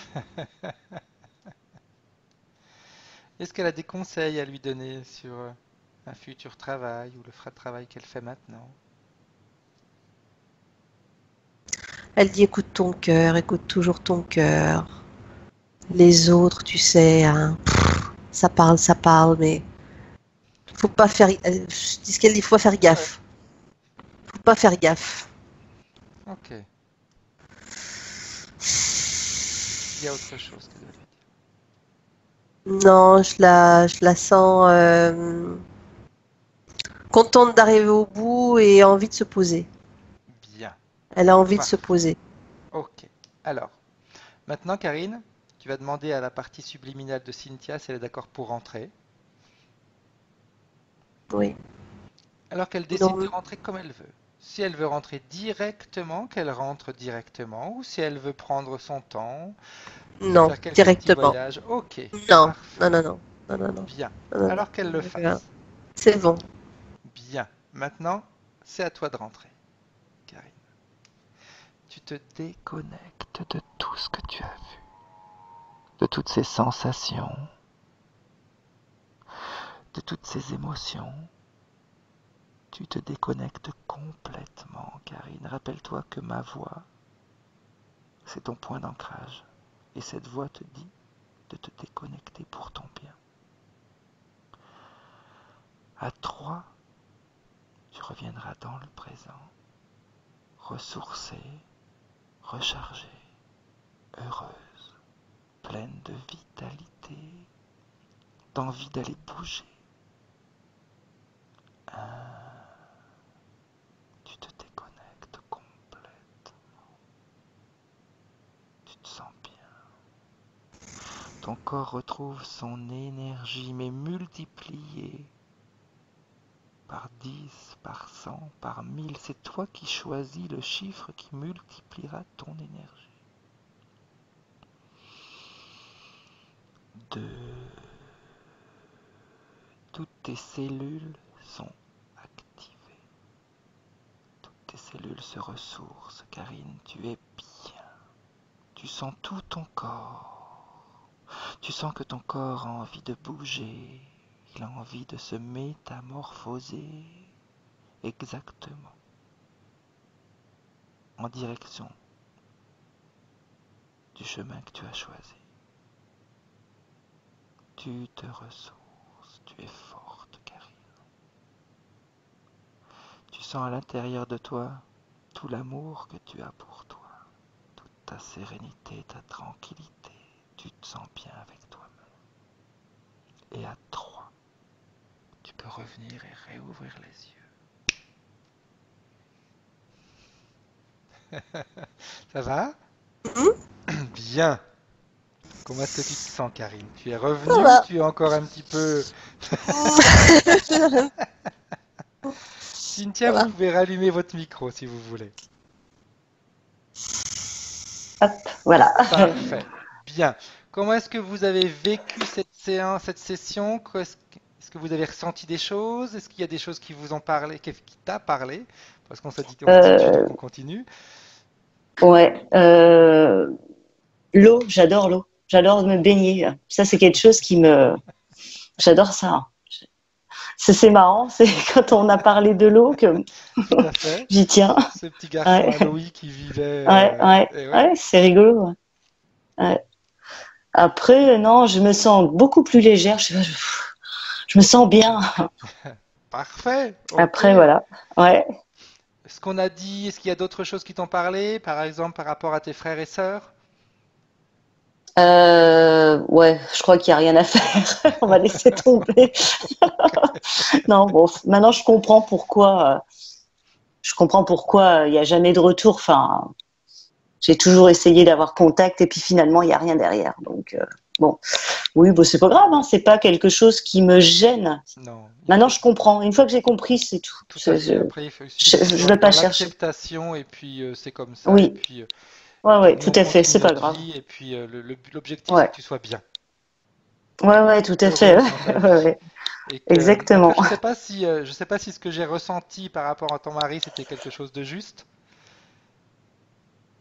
Est-ce qu'elle a des conseils à lui donner sur un futur travail ou le travail qu'elle fait maintenant? Elle dit écoute toujours ton cœur. Les autres, tu sais, hein, ça parle, mais faut pas faire. Je dis ce qu'elle dit, faut pas faire Ouais. gaffe. Faut pas faire gaffe. Ok. Est-ce qu'il y a autre chose qu'elle doit lui dire? Non, je la sens contente d'arriver au bout et envie de se poser. Bien. Elle a envie de se Parfait. poser. Ok. Alors, maintenant, Karine, tu vas demander à la partie subliminale de Cynthia si elle est d'accord pour rentrer. Oui. Alors qu'elle décide de rentrer comme elle veut. Si elle veut rentrer directement, qu'elle rentre directement, ou si elle veut prendre son temps, Non, faire quelques petits directement. voyages. Ok, Non, parfait, non. bien. Non, non, Alors qu'elle le Bien. fasse. C'est bon. Bien. Maintenant, c'est à toi de rentrer, Karine. Tu te déconnectes de tout ce que tu as vu, de toutes ces sensations, de toutes ces émotions. Tu te déconnectes complètement, Karine. Rappelle-toi que ma voix, c'est ton point d'ancrage. Et cette voix te dit de te déconnecter pour ton bien. À 3, tu reviendras dans le présent, ressourcée, rechargée, heureuse, pleine de vitalité, d'envie d'aller bouger. 1, tu te déconnectes complètement. Tu te sens bien. Ton corps retrouve son énergie, mais multipliée par 10, par 100, par 1000. C'est toi qui choisis le chiffre qui multipliera ton énergie. 2. Toutes tes cellules sont activées. Toutes tes cellules se ressourcent. Karine, tu es bien. Tu sens tout ton corps. Tu sens que ton corps a envie de bouger. Il a envie de se métamorphoser. Exactement. En direction du chemin que tu as choisi. Tu te ressources. Tu es forte, Karine. Tu sens à l'intérieur de toi tout l'amour que tu as pour toi, toute ta sérénité, ta tranquillité. Tu te sens bien avec toi-même. Et à 3, tu peux revenir et réouvrir les yeux. Ça va? Bien. Comment est-ce que tu te sens, Karine? Tu es revenue ou tu es encore un petit peu... Cynthia, vous pouvez rallumer votre micro si vous voulez. Hop, voilà. Parfait. Bien. Comment est-ce que vous avez vécu cette séance, cette session? Est-ce que vous avez ressenti des choses? Est-ce qu'il y a des choses qui vous ont parlé, qui t'a parlé? Parce qu'on s'est dit qu'on continue. Ouais. L'eau, j'adore l'eau. J'adore me baigner. Ça, c'est quelque chose qui me... J'adore ça. C'est marrant, c'est quand on a parlé de l'eau que Tout à fait. j'y tiens. Ce petit garçon Ouais. à Louis qui vivait. Ouais, c'est rigolo. Ouais. Après, non, je me sens beaucoup plus légère. Je me sens bien. Parfait. Après, Ok. voilà. Ouais. Ce qu'on a dit, est-ce qu'il y a d'autres choses qui t'ont parlé, par exemple par rapport à tes frères et sœurs? Ouais, je crois qu'il n'y a rien à faire. On va laisser tomber. Non, bon, maintenant je comprends pourquoi. Je comprends pourquoi il n'y a jamais de retour. Enfin, j'ai toujours essayé d'avoir contact et puis finalement il n'y a rien derrière. Donc bon, oui, bon, c'est pas grave. Hein, c'est pas quelque chose qui me gêne. Non. Maintenant je comprends. Une fois que j'ai compris, c'est tout. Tout à fait. Après, il faut Je vais pas chercher. l'acceptation et puis c'est comme ça. Oui. Et puis Ouais, nous, tout on à fait. continue C'est pas notre grave. vie et puis l'objectif Ouais. c'est que tu sois bien. Ouais, tout à fait. Ouais. Et Exactement. après, je sais pas si ce que j'ai ressenti par rapport à ton mari c'était quelque chose de juste.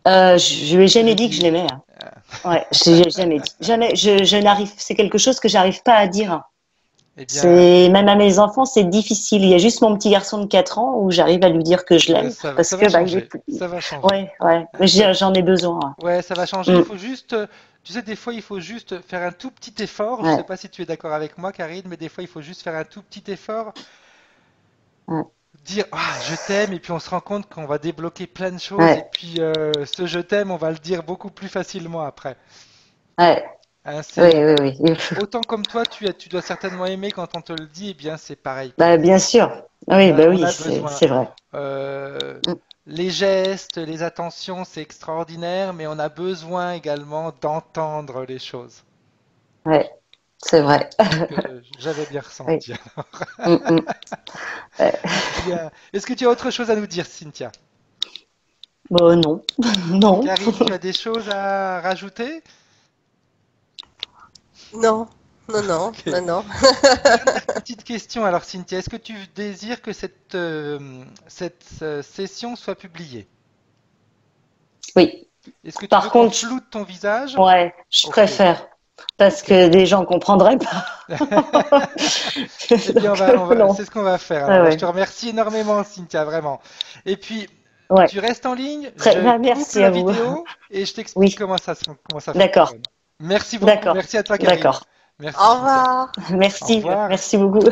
Je lui ai jamais dit que je l'aimais. Hein. Ouais, je lui ai jamais dit. Jamais. Je n'arrive. C'est quelque chose que j'arrive pas à dire. Eh bien, C'est même à mes enfants, c'est difficile. Il y a juste mon petit garçon de 4 ans où j'arrive à lui dire que je l'aime ça parce va que changer. Ça va changer. Ouais. Mais j'en ai besoin. Ouais, ça va changer. Il faut juste, tu sais, des fois, il faut juste faire un tout petit effort. Je Ouais. sais pas si tu es d'accord avec moi, Karine, mais des fois, il faut juste faire un tout petit effort. Ouais. Dire je t'aime et puis on se rend compte qu'on va débloquer plein de choses Ouais. et puis ce je t'aime on va le dire beaucoup plus facilement après. Ouais. Hein, Oui. autant comme toi tu dois certainement aimer quand on te le dit, et bien c'est pareil. Bah, bien sûr. Oui, On a c'est besoin. vrai. Les gestes, les attentions c'est extraordinaire, mais on a besoin également d'entendre les choses. Ouais. C'est vrai. J'avais bien ressenti. Mm, mm. Bien. Est-ce que tu as autre chose à nous dire, Cynthia? Bon, non. Non. Karine, tu as des choses à rajouter? Non, non, non, Ok. non, non. Petite question alors, Cynthia, est-ce que tu désires que cette session soit publiée? Oui. Est-ce que tu Par veux qu'on contre, floute ton visage? ouais, je Ok. préfère. Parce que des gens comprendraient pas. Eh bien, Donc, non. c'est ce qu'on va faire. Ouais, Alors, je ouais. te remercie énormément, Cynthia, vraiment. Et puis, Ouais. tu restes en ligne, Très je bien, coupe merci la à vous. vidéo et je t'explique Oui, comment ça d'accord, fonctionne. Merci beaucoup. d'accord, Merci à toi, Karine. d'accord. Merci, Au Cynthia. revoir. Au Merci, revoir. merci beaucoup.